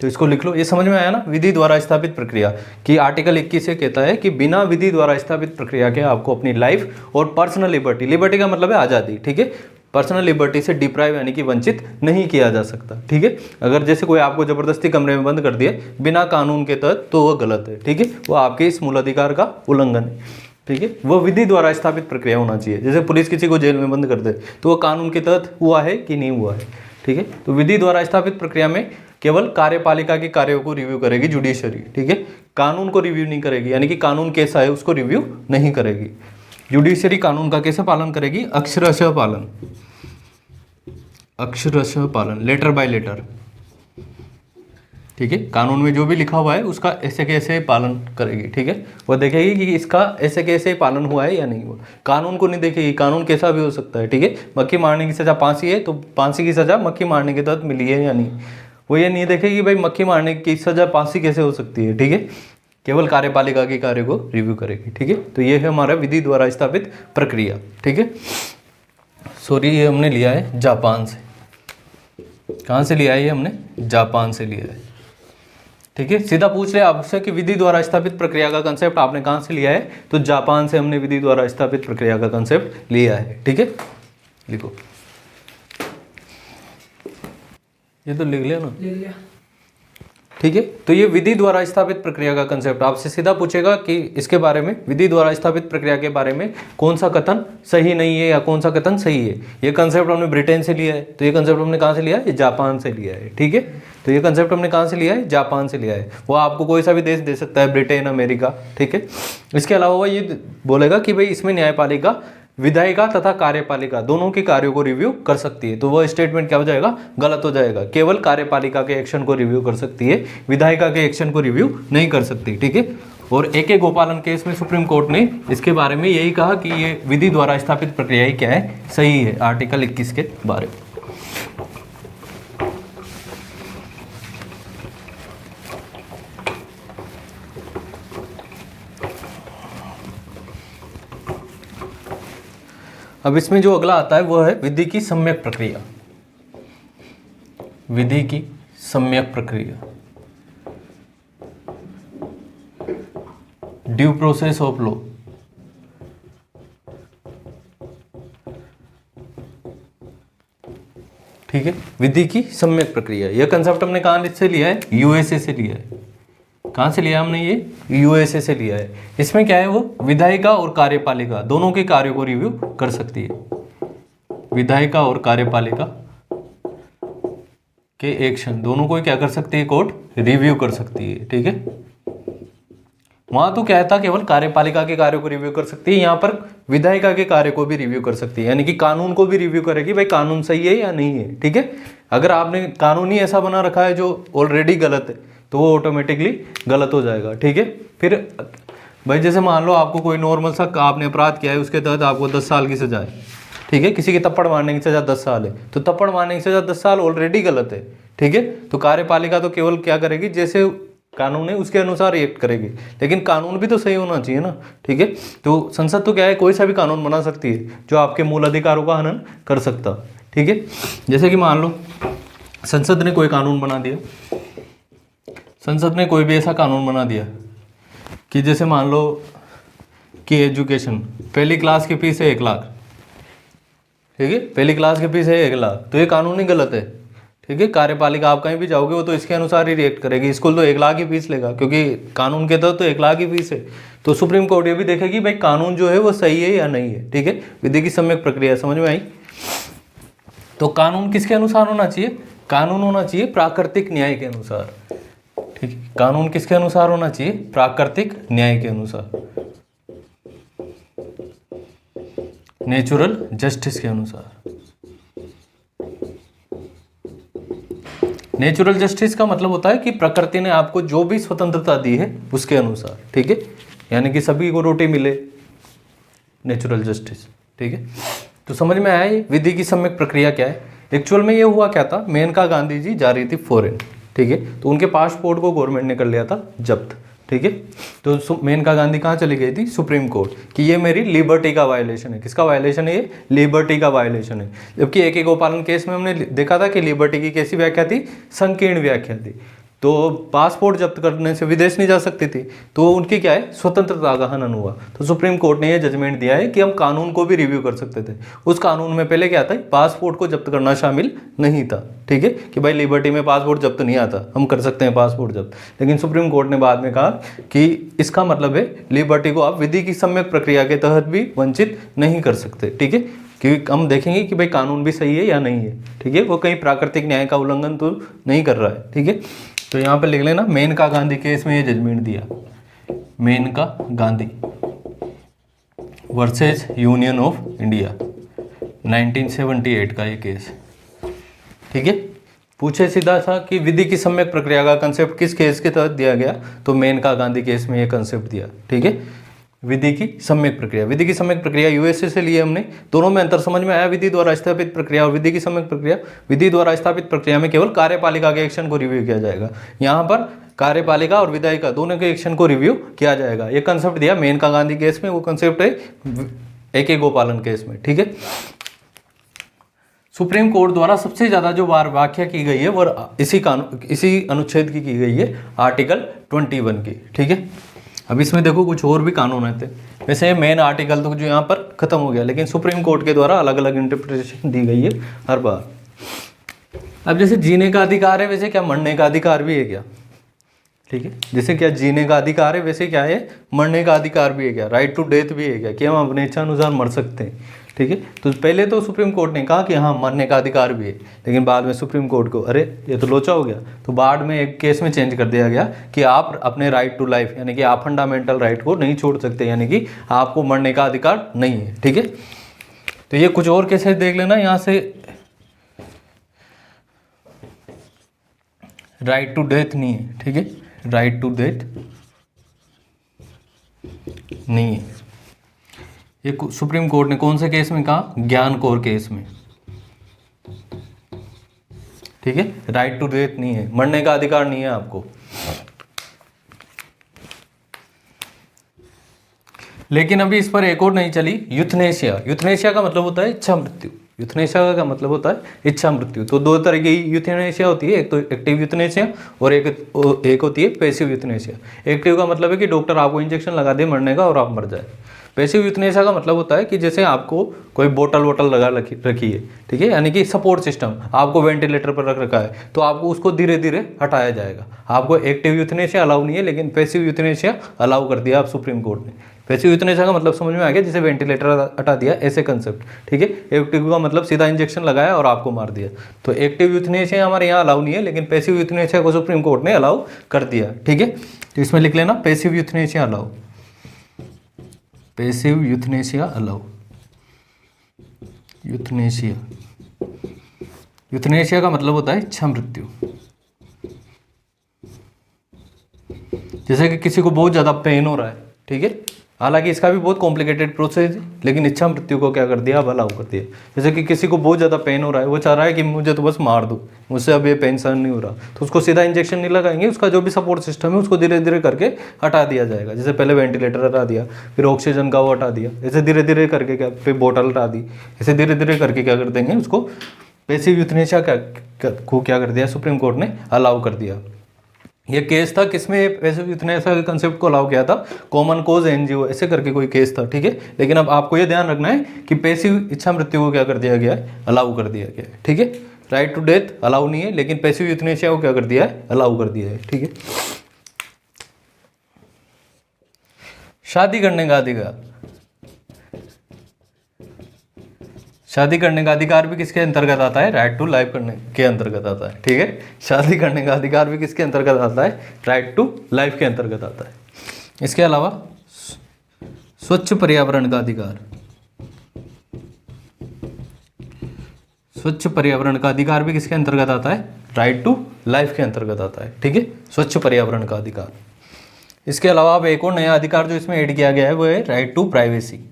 तो इसको लिख लो, ये समझ में आया ना, विधि द्वारा स्थापित प्रक्रिया कि आर्टिकल 21 से कहता है कि बिना विधि द्वारा स्थापित प्रक्रिया के आपको अपनी लाइफ और पर्सनल लिबर्टी, लिबर्टी का मतलब है आज़ादी, ठीक है, पर्सनल लिबर्टी से डिप्राइव यानी कि वंचित नहीं किया जा सकता। ठीक है, अगर जैसे कोई आपको जबरदस्ती कमरे में बंद कर दिया बिना कानून के तहत तो वह गलत है। ठीक है, वो आपके इस मूल अधिकार का उल्लंघन है। ठीक है, वो विधि द्वारा स्थापित प्रक्रिया होना चाहिए। जैसे पुलिस किसी को जेल में बंद कर दे तो वो कानून के तहत हुआ है कि नहीं हुआ है। ठीक है, तो विधि द्वारा स्थापित प्रक्रिया में केवल कार्यपालिका के कार्यों को रिव्यू करेगी जुडिशरी। ठीक है, कानून को रिव्यू नहीं करेगी, यानी कि कानून कैसा है उसको रिव्यू नहीं करेगी। जुडिशरी कानून का कैसे पालन करेगी? अक्षरशः पालन, अक्षरशः पालन, लेटर बाय लेटर। ठीक है, कानून में जो भी लिखा हुआ है उसका ऐसे कैसे पालन करेगी। ठीक है, वो देखेगी कि इसका ऐसे कैसे पालन हुआ है या नहीं हुआ। कानून को नहीं देखेगी, कानून कैसा भी हो सकता है। ठीक है, मक्खी मारने की सजा फांसी है तो फांसी की सजा मक्खी मारने के तहत मिली है या नहीं, वो ये नहीं देखेगी भाई मक्खी मारने की सजा फांसी कैसे हो सकती है। ठीक है, केवल कार्यपालिका के कार्य को रिव्यू करेगी। ठीक है, तो ये है हमारा विधि द्वारा स्थापित प्रक्रिया। ठीक है, सॉरी ये हमने लिया है जापान से। कहाँ से लिया है ये? हमने जापान से लिया है। ठीक है, सीधा पूछ ले आपसे कि विधि द्वारा स्थापित प्रक्रिया का कंसेप्ट आपने कहाँ से लिया है, तो जापान से हमने विधि द्वारा स्थापित प्रक्रिया का कंसेप्ट लिया है। ठीक है, लिखो, ये तो लिख लिया ना? लिख लिया। ठीक है, तो ये विधि द्वारा स्थापित प्रक्रिया का कंसेप्ट आपसे सीधा पूछेगा कि इसके बारे में, विधि द्वारा स्थापित प्रक्रिया के बारे में कौन सा कथन सही नहीं है या कौन सा कथन सही है। ये कंसेप्ट हमने ब्रिटेन से लिया है, तो ये कंसेप्ट हमने कहाँ से लिया है? जापान से लिया है। ठीक है, तो ये कंसेप्ट हमने कहाँ से लिया है? जापान से लिया है। वो आपको कोई सा भी देश दे सकता है, ब्रिटेन, अमेरिका। ठीक है, इसके अलावा वो ये बोलेगा कि भाई इसमें न्यायपालिका, विधायिका तथा कार्यपालिका दोनों के कार्यों को रिव्यू कर सकती है। तो वह स्टेटमेंट क्या हो जाएगा? गलत हो जाएगा। केवल कार्यपालिका के एक्शन को रिव्यू कर सकती है, विधायिका के एक्शन को रिव्यू नहीं कर सकती। ठीक है, और AK गोपालन केस में सुप्रीम कोर्ट ने इसके बारे में यही कहा कि ये विधि द्वारा स्थापित प्रक्रिया ही क्या है? सही है, आर्टिकल 21 के बारे में। अब इसमें जो अगला आता है वो है विधि की सम्यक प्रक्रिया। विधि की सम्यक प्रक्रिया, ड्यू प्रोसेस ऑफ लॉ। ठीक है, विधि की सम्यक प्रक्रिया, यह कंसेप्ट हमने कहाँ से लिया है? USA से लिया है। कहाँ से लिया हमने? ये USA से लिया है। इसमें क्या है? वो विधायिका और कार्यपालिका दोनों के कार्यों को रिव्यू कर सकती है। विधायिका और कार्यपालिका के एक्शन दोनों को क्या कर सकती है? कोर्ट रिव्यू कर सकती है। ठीक है, वहां तो क्या था? केवल कार्यपालिका के कार्यों को रिव्यू कर सकती है, यहाँ पर विधायिका के कार्य को भी रिव्यू कर सकती है, यानी कि कानून को भी रिव्यू करेगी, भाई कानून सही है या नहीं है। ठीक है, अगर आपने कानून ही ऐसा बना रखा है जो ऑलरेडी गलत है तो वो ऑटोमेटिकली गलत हो जाएगा। ठीक है, फिर भाई जैसे मान लो आपको कोई नॉर्मल सा आपने अपराध किया है, उसके तहत आपको 10 साल की सजा है। ठीक है, किसी की थप्पड़ मारने की सजा 10 साल है, तो थप्पड़ मारने की सजा 10 साल ऑलरेडी गलत है। ठीक है, तो कार्यपालिका तो केवल क्या करेगी? जैसे कानून है उसके अनुसार रिएक्ट करेगी, लेकिन कानून भी तो सही होना चाहिए ना। ठीक है, तो संसद तो क्या है? कोई सा भी कानून बना सकती है जो आपके मूल अधिकारों का हनन कर सकता। ठीक है, जैसे कि मान लो संसद ने कोई कानून बना दिया, संसद ने कोई भी ऐसा कानून बना दिया कि जैसे मान लो कि एजुकेशन, पहली क्लास की फीस है 1 लाख। ठीक है, पहली क्लास की फीस है 1 लाख, तो ये कानून ही गलत है। ठीक है, कार्यपालिका आप कहीं भी जाओगे वो तो इसके अनुसार ही रिएक्ट करेगी। स्कूल तो 1 लाख की फीस लेगा क्योंकि कानून के तहत तो 1 लाख की फीस है। तो सुप्रीम कोर्ट ये भी देखेगी भाई कानून जो है वो सही है या नहीं है। ठीक है, विधि की सम्यक प्रक्रिया समझ में आई? तो कानून किसके अनुसार होना चाहिए? कानून होना चाहिए प्राकृतिक न्याय के अनुसार। ठीक है, कानून किसके अनुसार होना चाहिए? प्राकृतिक न्याय के अनुसार, नेचुरल जस्टिस के अनुसार। नेचुरल जस्टिस का मतलब होता है कि प्रकृति ने आपको जो भी स्वतंत्रता दी है उसके अनुसार। ठीक है, यानी कि सभी को रोटी मिले, नेचुरल जस्टिस। ठीक है, तो समझ में आया विधि की सम्यक प्रक्रिया क्या है? एक्चुअल में ये हुआ क्या था? मेनका गांधी जी जा रही थी फॉरेन। ठीक है, तो उनके पासपोर्ट को गवर्नमेंट ने कर लिया था जब्त। ठीक है, तो मेनका गांधी कहाँ चली गई थी? सुप्रीम कोर्ट, कि ये मेरी लिबर्टी का वायलेशन है। किसका वायलेशन है? ये लिबर्टी का वायलेशन है। जबकि AK गोपालन केस में हमने देखा था कि लिबर्टी की कैसी व्याख्या थी? संकीर्ण व्याख्या थी। तो पासपोर्ट जब्त करने से विदेश नहीं जा सकती थी, तो उनकी क्या है, स्वतंत्रता का हनन हुआ। तो सुप्रीम कोर्ट ने ये जजमेंट दिया है कि हम कानून को भी रिव्यू कर सकते थे। उस कानून में पहले क्या था, पासपोर्ट को जब्त करना शामिल नहीं था, ठीक है, कि भाई लिबर्टी में पासपोर्ट जब्त नहीं आता, हम कर सकते हैं पासपोर्ट जब्त। लेकिन सुप्रीम कोर्ट ने बाद में कहा कि इसका मतलब है लिबर्टी को आप विधि की सम्यक प्रक्रिया के तहत भी वंचित नहीं कर सकते, ठीक है, क्योंकि हम देखेंगे कि भाई कानून भी सही है या नहीं है, ठीक है, वो कहीं प्राकृतिक न्याय का उल्लंघन तो नहीं कर रहा है, ठीक है। तो यहाँ पे लिख लेना, मेनका गांधी केस में ये जजमेंट दिया, Maneka Gandhi versus Union of India 1978 का ये केस, ठीक है। पूछे सीधा सा कि विधि की सम्यक प्रक्रिया का कंसेप्ट किस केस के तहत दिया गया, तो मेनका गांधी केस में ये कंसेप्ट दिया, ठीक है। विधि की सम्यक प्रक्रिया, विधि की सम्यक प्रक्रिया यूएसए से लिए हमने, दोनों में अंतर समझ में आया, विधि द्वारा स्थापित प्रक्रिया और विधि की सम्यक प्रक्रिया। विधि द्वारा स्थापित प्रक्रिया में केवल कार्यपालिका के एक्शन को रिव्यू किया जाएगा, यहाँ पर कार्यपालिका और विधायिका दोनों के एक्शन को रिव्यू किया जाएगा। ये कंसेप्ट दिया मेनका गांधी केस में, वो कंसेप्ट है AK गोपालन केस में, ठीक है। सुप्रीम कोर्ट द्वारा सबसे ज्यादा जो बार व्याख्या की गई है वो इसी अनुच्छेद की गई है, आर्टिकल 21 की, ठीक है। अब इसमें देखो कुछ और भी कानून थे, वैसे मेन आर्टिकल तो जो यहाँ पर खत्म हो गया, लेकिन सुप्रीम कोर्ट के द्वारा अलग अलग इंटरप्रिटेशन दी गई है हर बार। अब जैसे जीने का अधिकार है, वैसे क्या मरने का अधिकार भी है क्या, ठीक है, जैसे क्या जीने का अधिकार है, वैसे क्या है मरने का अधिकार भी है क्या, राइट टू डेथ भी है क्या, कि हम अपने इच्छा अनुसार मर सकते हैं, ठीक है। तो पहले तो सुप्रीम कोर्ट ने कहा कि हाँ मरने का अधिकार भी है, लेकिन बाद में सुप्रीम कोर्ट को अरे ये तो लोचा हो गया, तो बाद में एक केस में चेंज कर दिया गया कि आप अपने राइट टू लाइफ यानी कि आप फंडामेंटल राइट को नहीं छोड़ सकते, यानी कि आपको मरने का अधिकार नहीं है, ठीक है। तो ये कुछ और केसेस देख लेना, यहाँ से राइट टू डेथ नहीं है, ठीक है, राइट टू डेथ नहीं है। ये सुप्रीम कोर्ट ने कौन से केस में कहा, ज्ञान कौर केस में, ठीक है, राइट टू डेथ नहीं है, मरने का अधिकार नहीं है आपको। लेकिन अभी इस पर एक और नहीं चली, यूथनेशिया। यूथनेशिया का मतलब होता है इच्छा मृत्यु, यूथनेशिया का मतलब होता है इच्छा मृत्यु। तो दो तरह की यूथनेशिया होती है, एक तो एक्टिव यूथनेशिया और एक होती है पैसिव यूथनेशिया। एक्टिव का मतलब है कि डॉक्टर आपको इंजेक्शन लगा दे मरने का और आप मर जाए। पैसिव यूथनेशिया का मतलब होता है कि जैसे आपको कोई बोतल लगा रखी है, ठीक है, यानी कि सपोर्ट सिस्टम आपको वेंटिलेटर पर रख रखा है, तो आपको उसको धीरे धीरे हटाया जाएगा। आपको एक्टिव यूथनेशिया अलाउ नहीं है, लेकिन पैसिव यूथनेशिया अलाउ कर दिया आप सुप्रीम कोर्ट ने। पैसिव यूथनेशिया का मतलब समझ में आ गया, जैसे वेंटिलेटर हटा दिया ऐसे कंसेप्ट, ठीक है। एक्टिव का मतलब सीधा इंजेक्शन लगाया और आपको मार दिया। तो एक्टिव यूथनेशिया हमारे यहाँ अलाउ नहीं है, लेकिन पैसिव यूथनेशिया को सुप्रीम कोर्ट ने अलाउ कर दिया, ठीक है। तो इसमें लिख लेना passive euthanasia allow, passive euthanasia allow, euthanasia. Euthanasia का मतलब होता है इच्छा मृत्यु। जैसे कि किसी को बहुत ज़्यादा पेन हो रहा है, ठीक है, हालांकि इसका भी बहुत कॉम्प्लिकेटेड प्रोसेस है, लेकिन इच्छा मृत्यु को क्या कर दिया, अब अलाउ कर दिया। जैसे कि किसी को बहुत ज़्यादा पेन हो रहा है, वो चाह रहा है कि मुझे तो बस मार दो, मुझसे अब ये पेन सहन नहीं हो रहा, तो उसको सीधा इंजेक्शन नहीं लगाएंगे, उसका जो भी सपोर्ट सिस्टम है उसको धीरे धीरे करके हटा दिया जाएगा। जैसे पहले वेंटिलेटर हटा दिया, फिर ऑक्सीजन का वो हटा दिया, ऐसे धीरे धीरे करके क्या, फिर बोतल हटा दी, ऐसे धीरे धीरे करके क्या कर देंगे उसको। पैसिव यूथनेशिया को क्या कर दिया, सुप्रीम कोर्ट ने अलाउ कर दिया। ये केस था किसमें पैसिव यूथनेशिया के कंसेप्ट को अलाउ किया था, कॉमन कोज एनजीओ ऐसे करके कोई केस था, ठीक है। लेकिन अब आपको ये ध्यान रखना है कि पैसिव इच्छा मृत्यु को क्या कर दिया गया है, अलाउ कर दिया गया है, ठीक है। राइट टू डेथ अलाउ नहीं है, लेकिन पैसिव यूथनेशिया को क्या कर दिया है, अलाउ कर दिया है, ठीक है। शादी करने का अधिकार, शादी करने का अधिकार भी किसके अंतर्गत आता है, राइट टू लाइफ करने के अंतर्गत आता है, ठीक है। शादी करने का अधिकार भी किसके अंतर्गत आता है, राइट टू लाइफ के अंतर्गत आता है। इसके अलावा स्वच्छ पर्यावरण का अधिकार, स्वच्छ पर्यावरण का अधिकार भी किसके अंतर्गत आता है, राइट टू लाइफ के अंतर्गत आता है, ठीक है, स्वच्छ पर्यावरण का अधिकार। इसके अलावा अब एक और नया अधिकार जो इसमें ऐड किया गया है वो है right to privacy,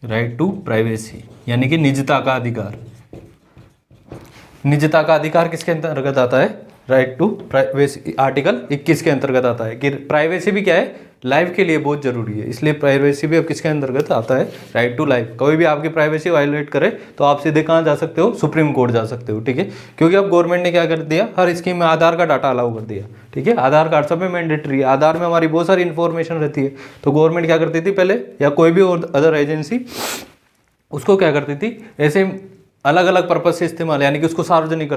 right to privacy यानी कि निजता का अधिकार। निजता का अधिकार किसके अंतर्गत आता है, राइट टू प्राइवेसी आर्टिकल 21 के अंतर्गत आता है कि प्राइवेसी भी क्या है, लाइफ के लिए बहुत जरूरी है, इसलिए प्राइवेसी भी अब किसके अंतर्गत आता है, राइट टू लाइफ। कोई भी आपकी प्राइवेसी वायलेट करे तो आप सीधे कहाँ जा सकते हो, सुप्रीम कोर्ट जा सकते हो, ठीक है। क्योंकि अब गवर्नमेंट ने क्या कर दिया, हर स्कीम में आधार का डाटा अलाउ कर दिया, ठीक है। आधार कार्ड सब में मैंडेटरी है, आधार में हमारी बहुत सारी इन्फॉर्मेशन रहती है। तो गवर्नमेंट क्या करती थी पहले, या कोई भी और अदर एजेंसी उसको क्या करती थी, ऐसे अलग अलग पर्पज से इस्तेमाल, यानी कि उसको सार्वजनिक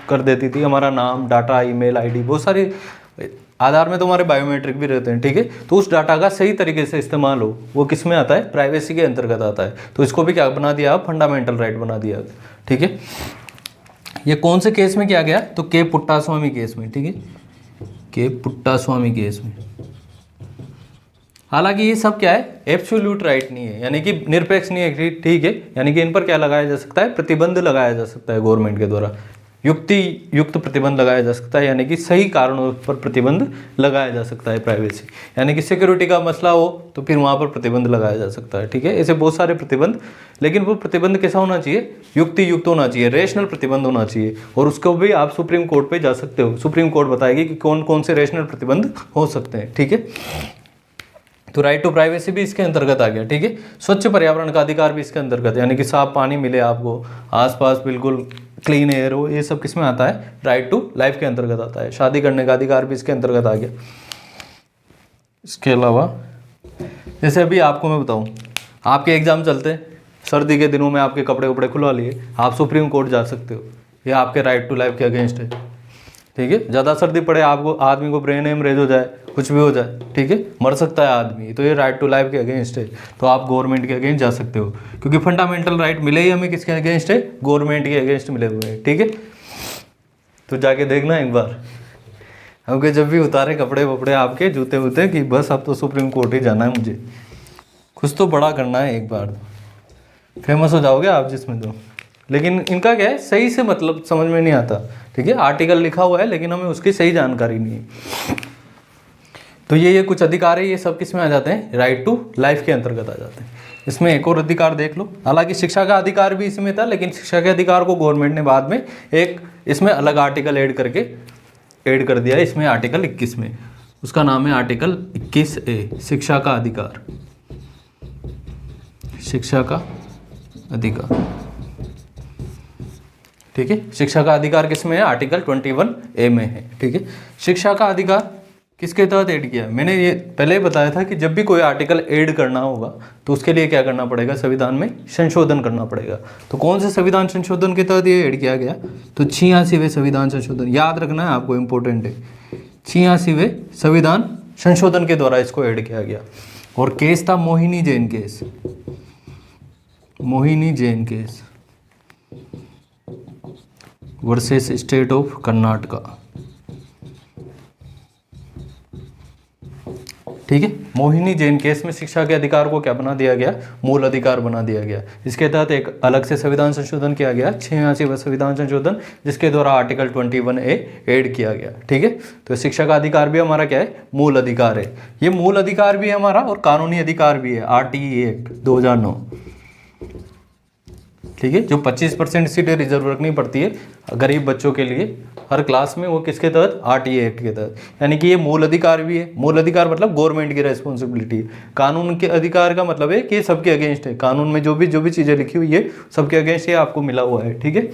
कर देती थी, हमारा नाम, डाटा, ईमेल आईडी, बहुत सारी, आधार में तो हमारे बायोमेट्रिक भी रहते हैं, ठीक है। तो उस डाटा का सही तरीके से इस्तेमाल हो, वो किस में आता है, प्राइवेसी के अंतर्गत आता है। तो इसको भी क्या बना दिया, फंडामेंटल राइट बना दिया, ठीक है। ये कौन से केस में किया गया, तो के पुट्टास्वामी केस में, ठीक है, के पुट्टास्वामी केस में। हालांकि ये सब क्या है, एब्सोल्यूट राइट नहीं है, यानी कि निरपेक्ष नहीं है, ठीक है। यानी कि इन पर क्या लगाया जा सकता है, प्रतिबंध लगाया जा सकता है गवर्नमेंट के द्वारा, युक्त प्रतिबंध लगाया जा सकता है, यानी कि सही कारणों पर प्रतिबंध लगाया जा सकता है प्राइवेसी, यानी कि सिक्योरिटी का मसला हो तो फिर वहाँ पर प्रतिबंध लगाया जा सकता है, ठीक है। ऐसे बहुत सारे प्रतिबंध, लेकिन वो प्रतिबंध कैसा होना चाहिए, युक्त होना चाहिए, रेशनल प्रतिबंध होना चाहिए, और उसको भी आप सुप्रीम कोर्ट पे जा सकते हो, सुप्रीम कोर्ट बताएगी कि कौन कौन से रेशनल प्रतिबंध हो सकते हैं, ठीक है। तो राइट टू प्राइवेसी भी इसके अंतर्गत आ गया, ठीक है। स्वच्छ पर्यावरण का अधिकार भी इसके अंतर्गत, यानी कि साफ पानी मिले आपको, आसपास बिल्कुल क्लीन एयर हो, ये सब किस में आता है, राइट टू लाइफ के अंतर्गत आता है। शादी करने का अधिकार भी इसके अंतर्गत आ गया। इसके अलावा जैसे अभी आपको मैं बताऊं, आपके एग्जाम चलते हैं, सर्दी के दिनों में आपके कपड़े उपड़े खुलवा लिए, आप सुप्रीम कोर्ट जा सकते हो, ये आपके राइट टू लाइफ के अगेंस्ट है, ठीक है। ज़्यादा सर्दी पड़े, आपको आदमी को ब्रेन हेमरेज हो जाए, कुछ भी हो जाए, ठीक है, मर सकता है आदमी, तो ये राइट टू लाइफ के अगेंस्ट है, तो आप गवर्नमेंट के अगेंस्ट जा सकते हो, क्योंकि फंडामेंटल राइट मिले ही हमें किसके अगेंस्ट है, गवर्नमेंट के अगेंस्ट मिले हुए हैं, ठीक है। तो जाके देखना एक बार, हमके जब भी उतारे कपड़े वपड़े आपके, जूते वूते, कि बस अब तो सुप्रीम कोर्ट ही जाना है मुझे, कुछ तो बड़ा करना है, एक बार फेमस हो जाओगे आप जिसमें तो। लेकिन इनका क्या है, सही से मतलब समझ में नहीं आता, ठीक है। आर्टिकल लिखा हुआ है लेकिन हमें उसकी सही जानकारी नहीं है। तो ये कुछ अधिकार है, ये सब किस में आ जाते हैं, राइट टू लाइफ के अंतर्गत आ जाते हैं। इसमें एक और अधिकार देख लो, हालांकि शिक्षा का अधिकार भी इसमें था, लेकिन शिक्षा के अधिकार को गवर्नमेंट ने बाद में एक इसमें अलग आर्टिकल ऐड कर दिया है, इसमें आर्टिकल 21 में, उसका नाम है आर्टिकल 21A, शिक्षा का अधिकार, शिक्षा का अधिकार, ठीक है। शिक्षा का अधिकार किस में है, आर्टिकल 21A में है, ठीक है। शिक्षा का अधिकार किसके तहत ऐड किया, मैंने ये पहले ही बताया था कि जब भी कोई आर्टिकल ऐड करना होगा तो उसके लिए क्या करना पड़ेगा, संविधान में संशोधन करना पड़ेगा। तो कौन से संविधान संशोधन के तहत ये ऐड किया गया, तो 86वें संविधान संशोधन, याद रखना है आपको, इंपॉर्टेंट है, 86वें संविधान संशोधन के द्वारा इसको ऐड किया गया। और केस था Mohini Jain case, Mohini Jain case versus state of Karnataka, ठीक है। मोहिनी जैन केस में शिक्षा के अधिकार को क्या बना दिया गया, मूल अधिकार बना दिया गया। इसके तहत एक अलग से संविधान संशोधन किया गया, 86वां संविधान संशोधन, जिसके द्वारा आर्टिकल 21A ऐड किया गया, ठीक है। तो शिक्षा का अधिकार भी हमारा क्या है, मूल अधिकार है। ये मूल अधिकार भी है हमारा और कानूनी अधिकार भी है, RTE एक्ट 2009, ठीक है। जो 25% सीटें रिजर्व रखनी पड़ती है गरीब बच्चों के लिए हर क्लास में, वो किसके तहत, RTE एक्ट के तहत। यानी कि ये मूल अधिकार भी है, मूल अधिकार मतलब गवर्नमेंट की रेस्पॉन्सिबिलिटी है। कानून के अधिकार का मतलब है कि ये सबके अगेंस्ट है, कानून में जो भी चीज़ें लिखी हुई है सबके अगेंस्ट ये आपको मिला हुआ है, ठीक है।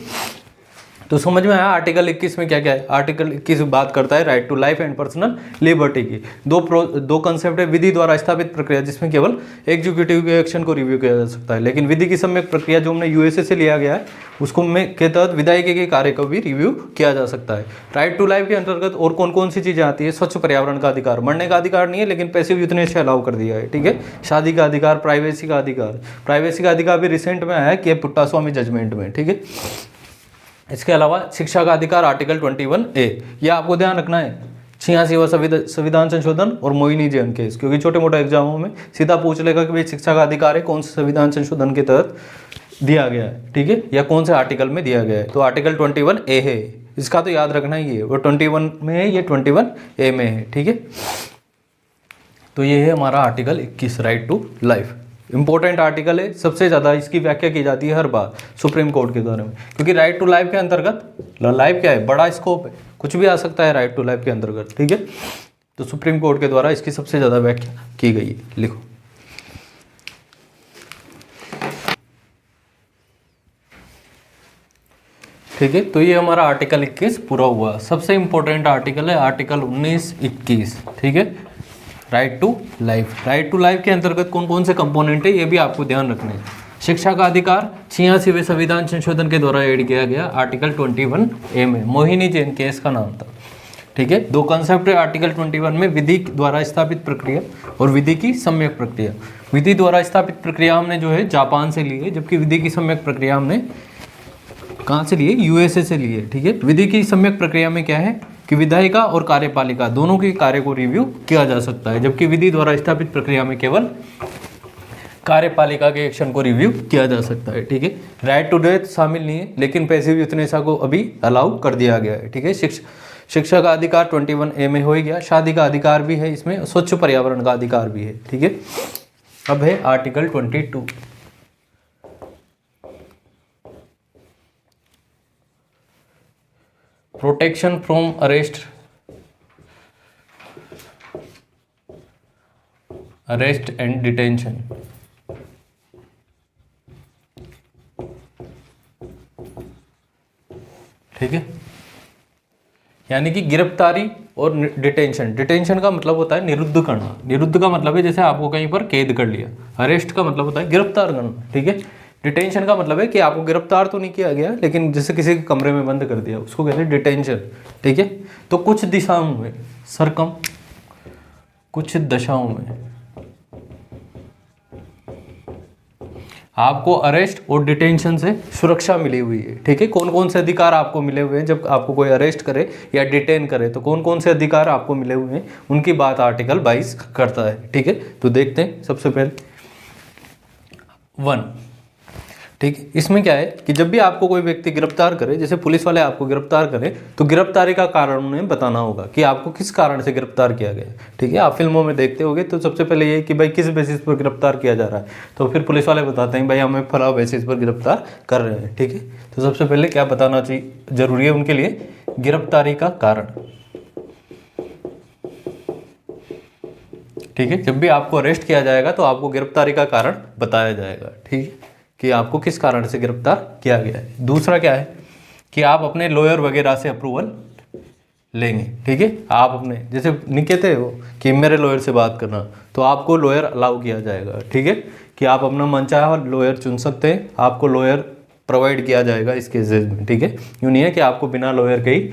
तो समझ में आया आर्टिकल 21 में क्या क्या है। आर्टिकल 21 बात करता है right to life and personal liberty की। दो कंसेप्ट है, विधि द्वारा स्थापित प्रक्रिया जिसमें केवल एग्जीक्यूटिव के एक्शन को रिव्यू किया जा सकता है, लेकिन विधि की सम्यक प्रक्रिया जो हमने यूएसए से लिया गया है उसको में के तहत विधायिका के कार्य को भी रिव्यू किया जा सकता है। राइट टू लाइफ के अंतर्गत और कौन कौन सी चीज़ें आती है, स्वच्छ पर्यावरण का अधिकार, मरने का अधिकार नहीं है लेकिन पैसिव यूथनेस से अलाउ कर दिया है, ठीक है। शादी का अधिकार, प्राइवेसी का अधिकार, प्राइवेसी का अधिकार भी रिसेंट में आया है के पुट्टास्वामी जजमेंट में, ठीक है। इसके अलावा शिक्षा का अधिकार आर्टिकल 21A, यह आपको ध्यान रखना है। 86वां संविधान संशोधन और मोहिनी जैन केस, क्योंकि छोटे मोटे एग्जामों में सीधा पूछ लेगा कि भाई शिक्षा का अधिकार है कौन से संविधान संशोधन के तहत दिया गया है, ठीक है, या कौन से आर्टिकल में दिया गया है। तो आर्टिकल 21A है, इसका तो याद रखना ही है, वो 21 में है, ये 21A में है, ठीक है। तो ये है हमारा article 21 right to life. Important article है, सबसे ज़्यादा इसकी व्याख्या की जाती है हर बार सुप्रीम कोर्ट के द्वारा में, क्योंकि राइट टू लाइफ के अंतर्गत, लाइफ क्या है, बड़ा स्कोप है, कुछ भी आ सकता है राइट टू लाइफ के अंतर्गत, ठीक है। तो सुप्रीम कोर्ट के द्वारा इसकी सबसे ज़्यादा व्याख्या की गई है, लिखो। ठीक है, तो ये हमारा आर्टिकल 21 पूरा हुआ। सबसे इंपॉर्टेंट आर्टिकल है आर्टिकल 19, 21, ठीक है, right to life. Right to life के अंतर्गत कौन कौन से कंपोनेंट है ये भी आपको ध्यान रखने हैं। शिक्षा का अधिकार 86वें संविधान संशोधन के द्वारा ऐड किया गया आर्टिकल 21A में, मोहिनी जैन केस का नाम था, ठीक है। दो कंसेप्ट है आर्टिकल 21 में, विधि द्वारा स्थापित प्रक्रिया और विधि की सम्यक प्रक्रिया। विधि द्वारा स्थापित प्रक्रिया हमने जो है जापान से ली है, जबकि विधि की सम्यक प्रक्रिया हमने कहाँ से लिए, यूएसए से लिए, ठीक है। विधि की सम्यक प्रक्रिया में क्या है कि विधायिका और कार्यपालिका दोनों के कार्य को रिव्यू किया जा सकता है, जबकि विधि द्वारा स्थापित प्रक्रिया में केवल कार्यपालिका के एक्शन को रिव्यू किया जा सकता है, ठीक है। राइट टू डेथ शामिल नहीं है, लेकिन पैसिव यूथनेसिया को अभी अलाउ कर दिया गया है, ठीक है। शिक्षा का अधिकार 21A में हो ही गया, शादी का अधिकार भी है इसमें, स्वच्छ पर्यावरण का अधिकार भी है, ठीक है। अब है article 22, protection from arrest and detention. ठीक है, यानी कि गिरफ्तारी और डिटेंशन। डिटेंशन का मतलब होता है निरुद्ध करना, निरुद्ध का मतलब है जैसे आपको कहीं पर कैद कर लिया। अरेस्ट का मतलब होता है गिरफ्तार करना, ठीक है। डिटेंशन का मतलब है कि आपको गिरफ्तार तो नहीं किया गया, लेकिन जैसे किसी के कमरे में बंद कर दिया, उसको कहते हैं डिटेंशन, ठीक है। तो कुछ दिशाओं में सरकम, कुछ दशाओं में आपको अरेस्ट और डिटेंशन से सुरक्षा मिली हुई है, ठीक है। कौन कौन से अधिकार आपको मिले हुए हैं जब आपको कोई अरेस्ट करे या डिटेन करे, तो कौन कौन से अधिकार आपको मिले हुए हैं उनकी बात आर्टिकल 22 करता है, ठीक है। तो देखते हैं सबसे पहले 1, ठीक है। इसमें क्या है कि जब भी आपको कोई व्यक्ति गिरफ्तार करे, जैसे पुलिस वाले आपको गिरफ्तार करें, तो गिरफ्तारी का कारण उन्हें बताना होगा कि आपको किस कारण से गिरफ्तार किया गया, ठीक है। आप फिल्मों में देखते होंगे, तो सबसे पहले ये कि भाई किस बेसिस पर गिरफ्तार किया जा रहा है, तो फिर पुलिस वाले बताते हैं भाई हमें फला बेसिस पर गिरफ्तार कर रहे हैं, ठीक है। तो सबसे पहले क्या बताना चाहिए, जरूरी है उनके लिए, गिरफ्तारी का कारण, ठीक है। जब भी आपको अरेस्ट किया जाएगा तो आपको गिरफ्तारी का कारण बताया जाएगा, ठीक है, कि आपको किस कारण से गिरफ्तार किया गया है। दूसरा क्या है कि आप अपने लॉयर वगैरह से अप्रूवल लेंगे, ठीक है। आप अपने जैसे नहीं कहते हो कि मेरे लॉयर से बात करना, तो आपको लॉयर अलाउ किया जाएगा, ठीक है, कि आप अपना मनचाहा लॉयर चुन सकते हैं, आपको लॉयर प्रोवाइड किया जाएगा इस केसेज में, ठीक है। यूँ नहीं है कि आपको बिना लॉयर के ही,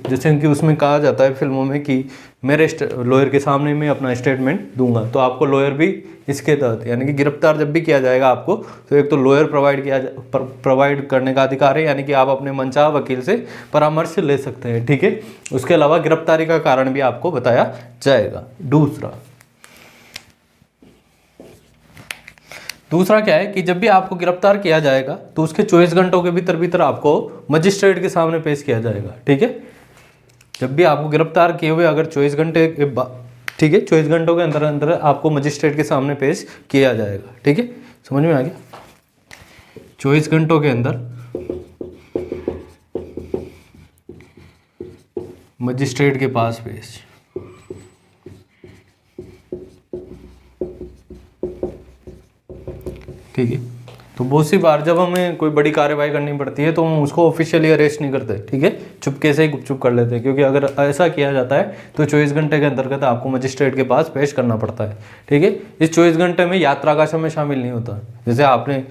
जैसे कि उसमें कहा जाता है फिल्मों में कि मेरे लॉयर के सामने मैं अपना स्टेटमेंट दूंगा, तो आपको लॉयर भी इसके तहत, यानी कि गिरफ्तार जब भी किया जाएगा आपको, तो एक तो लॉयर प्रोवाइड करने का अधिकार है, यानी कि आप अपने मनचाहा वकील से परामर्श ले सकते हैं, ठीक है। उसके अलावा गिरफ्तारी का कारण भी आपको बताया जाएगा। दूसरा क्या है कि जब भी आपको गिरफ्तार किया जाएगा तो उसके 24 घंटों के भीतर आपको मजिस्ट्रेट के सामने पेश किया जाएगा, ठीक है। जब भी आपको गिरफ्तार किए हुए अगर 24 घंटे के बाद, ठीक है, 24 घंटों के अंदर आपको मजिस्ट्रेट के सामने पेश किया जाएगा, ठीक है। समझ में आ गया? 24 घंटों के अंदर मजिस्ट्रेट के पास पेश, ठीक है। तो बहुत सी बार जब हमें कोई बड़ी कार्रवाई करनी पड़ती है तो हम उसको ऑफिशियली अरेस्ट नहीं करते, ठीक है, चुपके से ही गुपचुप कर लेते हैं, क्योंकि अगर ऐसा किया जाता है तो 24 घंटे के अंतर्गत आपको मजिस्ट्रेट के पास पेश करना पड़ता है, ठीक है। इस 24 घंटे में यात्रा का समय शामिल नहीं होता। जैसे आपने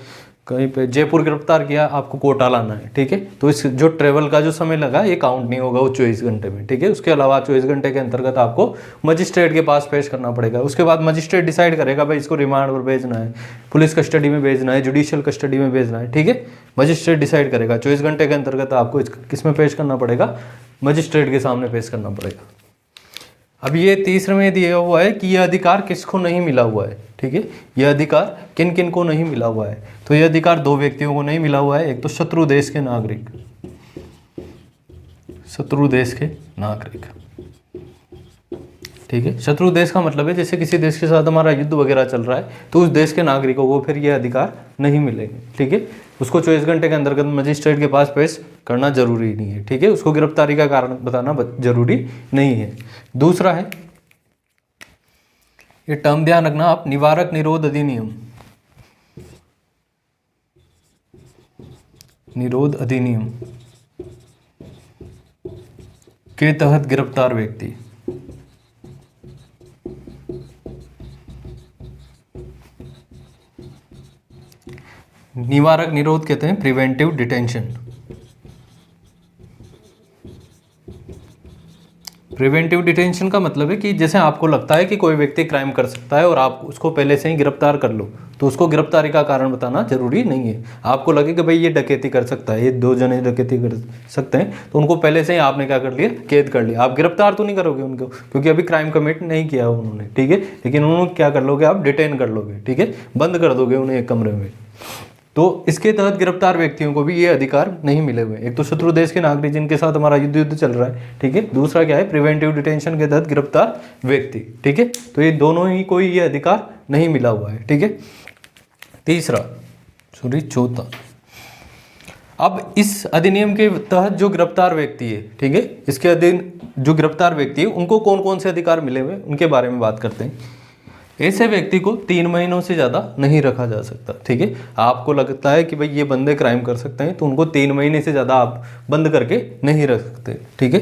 कहीं पे जयपुर गिरफ्तार किया, आपको कोटा लाना है, ठीक है, तो इस जो ट्रेवल का जो समय लगा ये काउंट नहीं होगा वो 24 घंटे में, ठीक है। उसके अलावा 24 घंटे के अंतर्गत आपको मजिस्ट्रेट के पास पेश करना पड़ेगा। उसके बाद मजिस्ट्रेट डिसाइड करेगा भाई इसको रिमांड पर भेजना है, पुलिस कस्टडी में भेजना है, जुडिशियल कस्टडी में भेजना है, ठीक है। मजिस्ट्रेट डिसाइड करेगा। 24 घंटे के अंतर्गत आपको किस में पेश करना पड़ेगा, मजिस्ट्रेट के सामने पेश करना पड़ेगा। अब ये तीसरे में दिया हुआ है कि यह अधिकार किसको नहीं मिला हुआ है, ठीक है। यह अधिकार किन किन को नहीं मिला हुआ है, तो यह अधिकार 2 व्यक्तियों को नहीं मिला हुआ है। एक तो शत्रु देश के नागरिक, ठीक है। शत्रु देश का मतलब है जैसे किसी देश के साथ हमारा युद्ध वगैरह चल रहा है तो उस देश के नागरिकों को फिर ये अधिकार नहीं मिलेंगे, ठीक है। उसको 24 घंटे के अंतर्गत मजिस्ट्रेट के पास पेश करना जरूरी नहीं है, ठीक है। उसको गिरफ्तारी का कारण बताना जरूरी नहीं है। दूसरा है, ये टर्म ध्यान रखना आप, निवारक निरोध अधिनियम, निरोध अधिनियम के तहत गिरफ्तार व्यक्ति, निवारक निरोध कहते हैं प्रिवेंटिव डिटेंशन। प्रिवेंटिव डिटेंशन का मतलब है कि जैसे आपको लगता है कि कोई व्यक्ति क्राइम कर सकता है और आप उसको पहले से ही गिरफ्तार कर लो, तो उसको गिरफ्तारी का कारण बताना जरूरी नहीं है। आपको लगे कि भाई ये डकैती कर सकता है, ये 2 जने डकैती कर सकते हैं, तो उनको पहले से ही आपने क्या कर लिया, कैद कर लिया। आप गिरफ्तार तो नहीं करोगे उनको, क्योंकि अभी क्राइम कमिट नहीं किया उन्होंने, ठीक है। लेकिन उन्होंने क्या कर लोगे, आप डिटेन कर लोगे, ठीक है, बंद कर दोगे उन्हें एक कमरे में। तो इसके तहत गिरफ्तार व्यक्तियों को भी ये अधिकार नहीं मिले हुए। एक तो शत्रु देश के नागरिक जिनके साथ हमारा युद्ध चल रहा है, ठीक है। दूसरा क्या है, प्रिवेंटिव डिटेंशन के तहत गिरफ्तार व्यक्ति, ठीक है। तो ये दोनों ही कोई ये अधिकार नहीं मिला हुआ है, ठीक है। चौथा, अब इस अधिनियम के तहत जो गिरफ्तार व्यक्ति है, ठीक है, इसके अधीन जो गिरफ्तार व्यक्ति है उनको कौन कौन से अधिकार मिले हुए उनके बारे में बात करते हैं। ऐसे व्यक्ति को 3 महीनों से ज़्यादा नहीं रखा जा सकता, ठीक है। आपको लगता है कि भाई ये बंदे क्राइम कर सकते हैं तो उनको 3 महीने से ज़्यादा आप बंद करके नहीं रख सकते, ठीक है।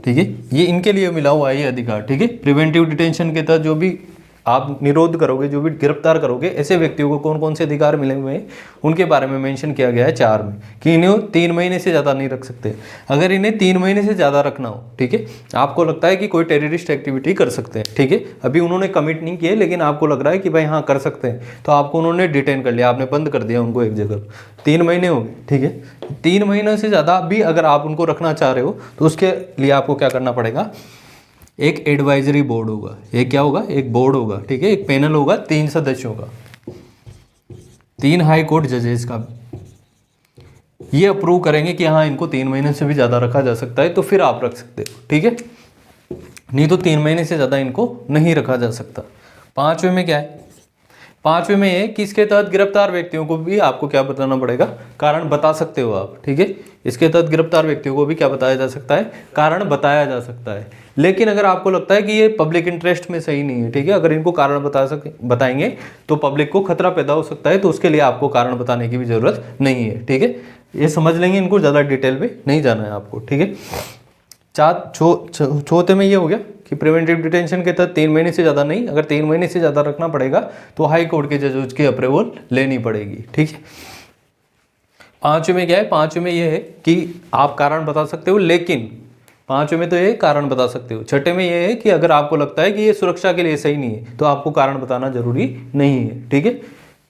ठीक है, ये इनके लिए मिला हुआ है ये अधिकार, ठीक है। प्रिवेंटिव डिटेंशन के तहत जो भी आप निरोध करोगे, जो भी गिरफ्तार करोगे, ऐसे व्यक्तियों को कौन कौन से अधिकार मिले हुए हैं उनके बारे में मेंशन किया गया है 4 में, कि इन्हें 3 महीने से ज़्यादा नहीं रख सकते। अगर इन्हें 3 महीने से ज़्यादा रखना हो, ठीक है, आपको लगता है कि कोई टेररिस्ट एक्टिविटी कर सकते हैं, ठीक है, अभी उन्होंने कमिट नहीं किए लेकिन आपको लग रहा है कि भाई हाँ कर सकते हैं, तो आपको उन्होंने डिटेन कर लिया, आपने बंद कर दिया उनको एक जगह, 3 महीने हो गए, ठीक है। 3 महीने से ज़्यादा भी अगर आप उनको रखना चाह रहे हो तो उसके लिए आपको क्या करना पड़ेगा, एक एडवाइजरी बोर्ड होगा, एक क्या होगा, एक बोर्ड होगा, ठीक है, एक पैनल होगा 3 सदस्यों का, 3 हाई कोर्ट जजेस का, ये अप्रूव करेंगे कि हाँ इनको 3 महीने से भी ज़्यादा रखा जा सकता है, तो फिर आप रख सकते हो, ठीक है। नहीं तो 3 महीने से ज़्यादा इनको नहीं रखा जा सकता। 5वें में क्या है, 5वें में ये कि इसके तहत गिरफ्तार व्यक्तियों को भी आपको क्या बताना पड़ेगा, कारण बता सकते हो आप, ठीक है। इसके तहत गिरफ्तार व्यक्तियों को भी क्या बताया जा सकता है, कारण बताया जा सकता है। लेकिन अगर आपको लगता है कि ये पब्लिक इंटरेस्ट में सही नहीं है, ठीक है, अगर इनको कारण बताएंगे तो पब्लिक को खतरा पैदा हो सकता है, तो उसके लिए आपको कारण बताने की भी जरूरत नहीं है, ठीक है। ये समझ लेंगे, इनको ज़्यादा डिटेल में नहीं जाना है आपको, ठीक है। चौथे में ये हो गया कि प्रिवेंटिव डिटेंशन के तहत 3 महीने से ज़्यादा नहीं, अगर 3 महीने से ज़्यादा रखना पड़ेगा तो हाई कोर्ट के जज की अप्रूवल लेनी पड़ेगी, ठीक है। 5वें में क्या है, 5वें में ये है कि आप कारण बता सकते हो, लेकिन 5वें में तो ये कारण बता सकते हो। 6ठे में ये है कि अगर आपको लगता है कि ये सुरक्षा के लिए सही नहीं है तो आपको कारण बताना जरूरी नहीं है, ठीक है।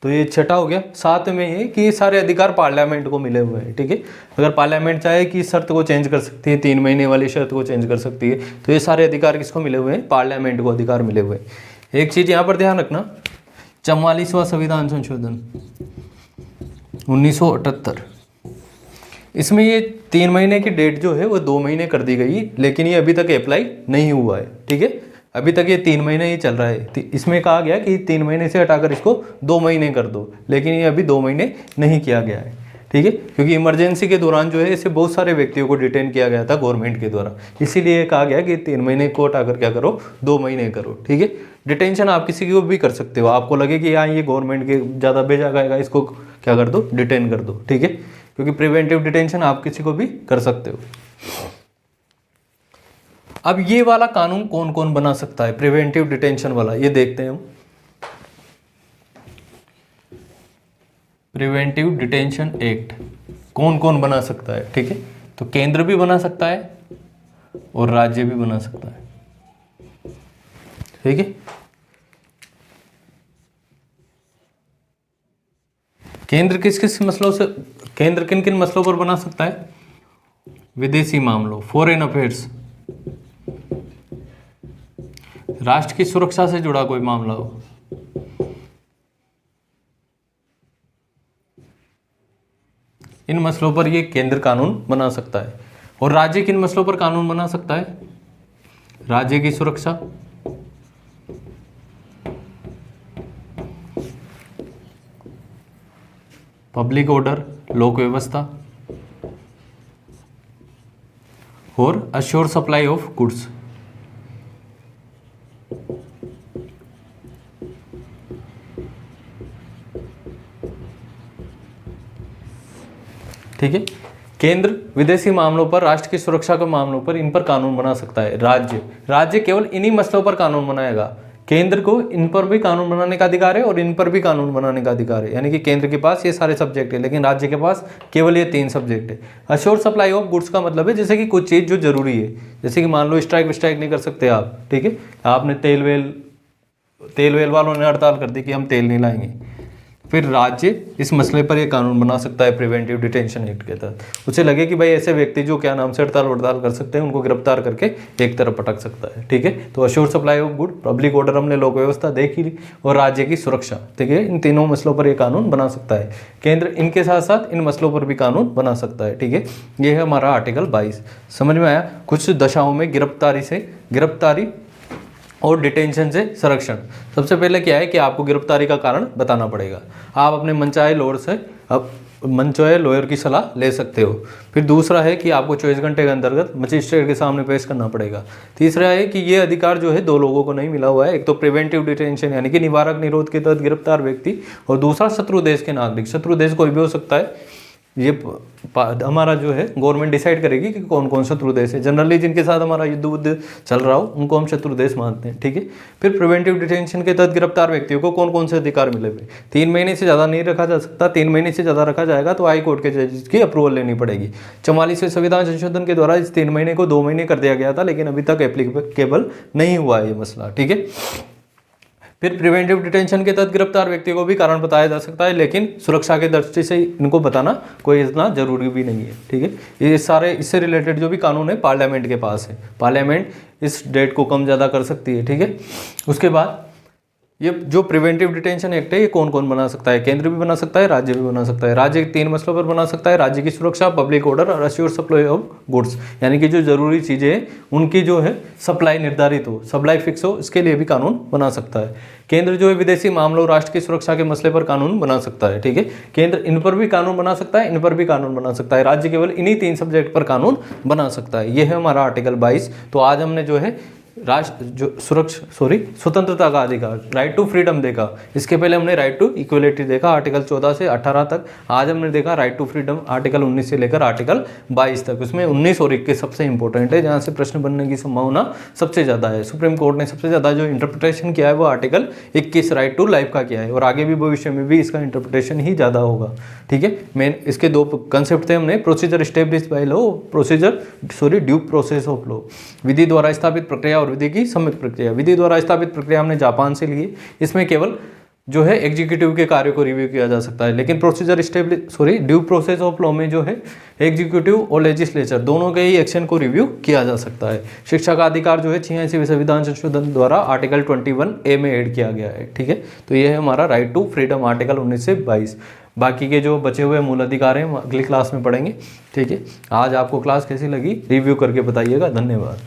तो ये 6ठा हो गया। 7वें में ये कि ये सारे अधिकार पार्लियामेंट को मिले हुए हैं, ठीक है। अगर पार्लियामेंट चाहे कि इस शर्त को चेंज कर सकती है, 3 महीने वाली शर्त को चेंज कर सकती है, तो ये सारे अधिकार किसको मिले हुए हैं, पार्लियामेंट को अधिकार मिले हुए हैं। एक चीज़ यहाँ पर ध्यान रखना, 44वां संविधान संशोधन 1978, इसमें ये 3 महीने की डेट जो है वो 2 महीने कर दी गई, लेकिन ये अभी तक अप्लाई नहीं हुआ है, ठीक है। अभी तक ये 3 महीने ही चल रहा है। इसमें कहा गया कि 3 महीने से हटाकर इसको 2 महीने कर दो, लेकिन ये अभी 2 महीने नहीं किया गया है, ठीक है, क्योंकि इमरजेंसी के दौरान जो है इसे बहुत सारे व्यक्तियों को डिटेन किया गया था गवर्नमेंट के द्वारा, इसीलिए कहा गया कि 3 महीने को हटाकर क्या करो, 2 महीने करो, ठीक है। डिटेंशन आप किसी को भी कर सकते हो, आपको लगे कि हाँ ये गवर्नमेंट के ज़्यादा भेजा गएगा, इसको क्या कर दो, डिटेन कर दो, ठीक है, क्योंकि प्रिवेंटिव डिटेंशन आप किसी को भी कर सकते हो। अब ये वाला कानून कौन कौन बना सकता है, प्रिवेंटिव डिटेंशन वाला, ये देखते हैं हम। प्रिवेंटिव डिटेंशन एक्ट कौन कौन बना सकता है, ठीक है। तो केंद्र भी बना सकता है और राज्य भी बना सकता है, ठीक है। केंद्र केंद्र किन किन मसलों पर बना सकता है, विदेशी मामलों, फॉरेन अफेयर्स, राष्ट्र की सुरक्षा से जुड़ा कोई मामला हो, इन मसलों पर ये केंद्र कानून बना सकता है। और राज्य किन मसलों पर कानून बना सकता है? राज्य की सुरक्षा, पब्लिक ऑर्डर, लोक व्यवस्था और अश्योर सप्लाई ऑफ गुड्स। ठीक है। केंद्र विदेशी मामलों पर, राष्ट्र की सुरक्षा के मामलों पर, इन पर कानून बना सकता है। राज्य केवल इन्हीं मसलों पर कानून बनाएगा। केंद्र को इन पर भी कानून बनाने का अधिकार है और इन पर भी कानून बनाने का अधिकार है। यानी कि केंद्र के पास ये सारे सब्जेक्ट है, लेकिन राज्य के पास केवल ये 3 सब्जेक्ट है। अश्योर सप्लाई ऑफ गुड्स का मतलब है जैसे कि कुछ चीज़ जो जरूरी है, जैसे कि मान लो स्ट्राइक नहीं कर सकते आप, ठीक है, आपने तेल वेल वालों ने हड़ताल कर दी कि हम तेल नहीं लाएंगे, फिर राज्य इस मसले पर यह कानून बना सकता है प्रिवेंटिव डिटेंशन एक्ट के तहत। उसे लगे कि भाई ऐसे व्यक्ति जो क्या नाम से हड़ताल कर सकते हैं, उनको गिरफ्तार करके एक तरफ पटक सकता है। ठीक है, तो assure supply of good, public order हमने लोक व्यवस्था देख ही ली, और राज्य की सुरक्षा। ठीक है, इन तीनों मसलों पर यह कानून बना सकता है। केंद्र इनके साथ साथ इन मसलों पर भी कानून बना सकता है। ठीक है, यह है हमारा आर्टिकल 22। समझ में आया? कुछ दशाओं में गिरफ्तारी और डिटेंशन से संरक्षण। सबसे पहले क्या है कि आपको गिरफ्तारी का कारण बताना पड़ेगा। आप अपने मनचाहे लॉयर की सलाह ले सकते हो। फिर दूसरा है कि आपको 24 घंटे के अंतर्गत मजिस्ट्रेट के सामने पेश करना पड़ेगा। तीसरा है कि ये अधिकार जो है 2 लोगों को नहीं मिला हुआ है। एक तो प्रिवेंटिव डिटेंशन यानी कि निवारक निरोध के तहत गिरफ्तार व्यक्ति, और दूसरा शत्रु देश के नागरिक। शत्रु देश कोई भी हो सकता है, ये हमारा जो है गवर्नमेंट डिसाइड करेगी कि कौन कौन शत्रु देश है। जनरली जिनके साथ हमारा युद्ध चल रहा हो उनको हम शत्रु देश मानते हैं। ठीक है, फिर प्रिवेंटिव डिटेंशन के तहत गिरफ्तार व्यक्तियों को कौन कौन से अधिकार मिले हुए। 3 महीने से ज़्यादा नहीं रखा जा सकता। 3 महीने से ज़्यादा रखा जाएगा तो हाई कोर्ट के जज की अप्रूवल लेनी पड़ेगी। 44वें संविधान संशोधन के द्वारा इस 3 महीने को 2 महीने कर दिया गया था, लेकिन अभी तक एप्लीकेबल नहीं हुआ है ये मसला। ठीक है, फिर प्रिवेंटिव डिटेंशन के तहत गिरफ्तार व्यक्ति को भी कारण बताया जा सकता है, लेकिन सुरक्षा की दृष्टि से इनको बताना कोई इतना जरूरी भी नहीं है। ठीक है, ये सारे इससे रिलेटेड जो भी कानून है पार्लियामेंट के पास है। पार्लियामेंट इस डेट को कम ज़्यादा कर सकती है। ठीक है, उसके बाद ये जो प्रिवेंटिव डिटेंशन एक्ट है ये कौन कौन बना सकता है? केंद्र भी बना सकता है, राज्य भी बना सकता है। राज्य 3 मसलों पर बना सकता है: राज्य की सुरक्षा, पब्लिक ऑर्डर और अश्योर सप्लाई ऑफ गुड्स। यानी कि जो जरूरी चीज़ें हैं उनकी जो है सप्लाई निर्धारित हो, सप्लाई फिक्स हो, इसके लिए भी कानून बना सकता है। केंद्र जो है विदेशी मामलों, राष्ट्र की सुरक्षा के मसले पर कानून बना सकता है। ठीक है, केंद्र इन पर भी कानून बना सकता है, इन पर भी कानून बना सकता है। राज्य केवल इन्हीं 3 सब्जेक्ट पर कानून बना सकता है। यह है हमारा आर्टिकल 22। तो आज हमने जो है स्वतंत्रता का अधिकार, राइट टू फ्रीडम देखा। इसके पहले हमने राइट टू इक्वलिटी देखा आर्टिकल 14 से 18 तक। आज हमने देखा राइट टू फ्रीडम आर्टिकल 19 से लेकर आर्टिकल 22 तक। उसमें 19 और 21 सबसे इंपॉर्टेंट है, जहाँ से प्रश्न बनने की संभावना सबसे ज़्यादा है। सुप्रीम कोर्ट ने सबसे ज़्यादा जो इंटरप्रिटेशन किया है वो आर्टिकल 21 राइट टू लाइफ का किया है, और आगे भी भविष्य में भी इसका इंटरप्रिटेशन ही ज़्यादा होगा। ठीक है, मेन इसके 2 कंसेप्ट थे हमने: procedure established by law, due process of law. विधि द्वारा स्थापित प्रक्रिया और विधि की सम्यक प्रक्रिया। विधि द्वारा स्थापित प्रक्रिया हमने जापान से ली। इसमें केवल जो है एग्जीक्यूटिव के कार्यों को रिव्यू किया जा सकता है, लेकिन ड्यू प्रोसेस ऑफ लॉ में जो है एग्जीक्यूटिव और लेजिस्लेचर दोनों के ही एक्शन को रिव्यू किया जा सकता है। शिक्षा का अधिकार जो है 86वें संविधान संशोधन द्वारा आर्टिकल 21A में ऐड किया गया है। ठीक है, तो ये है हमारा राइट टू फ्रीडम आर्टिकल 19 से 22। बाकी के जो बचे हुए मूल अधिकार हैं अगली क्लास में पढ़ेंगे। ठीक है, आज आपको क्लास कैसी लगी रिव्यू करके बताइएगा। धन्यवाद।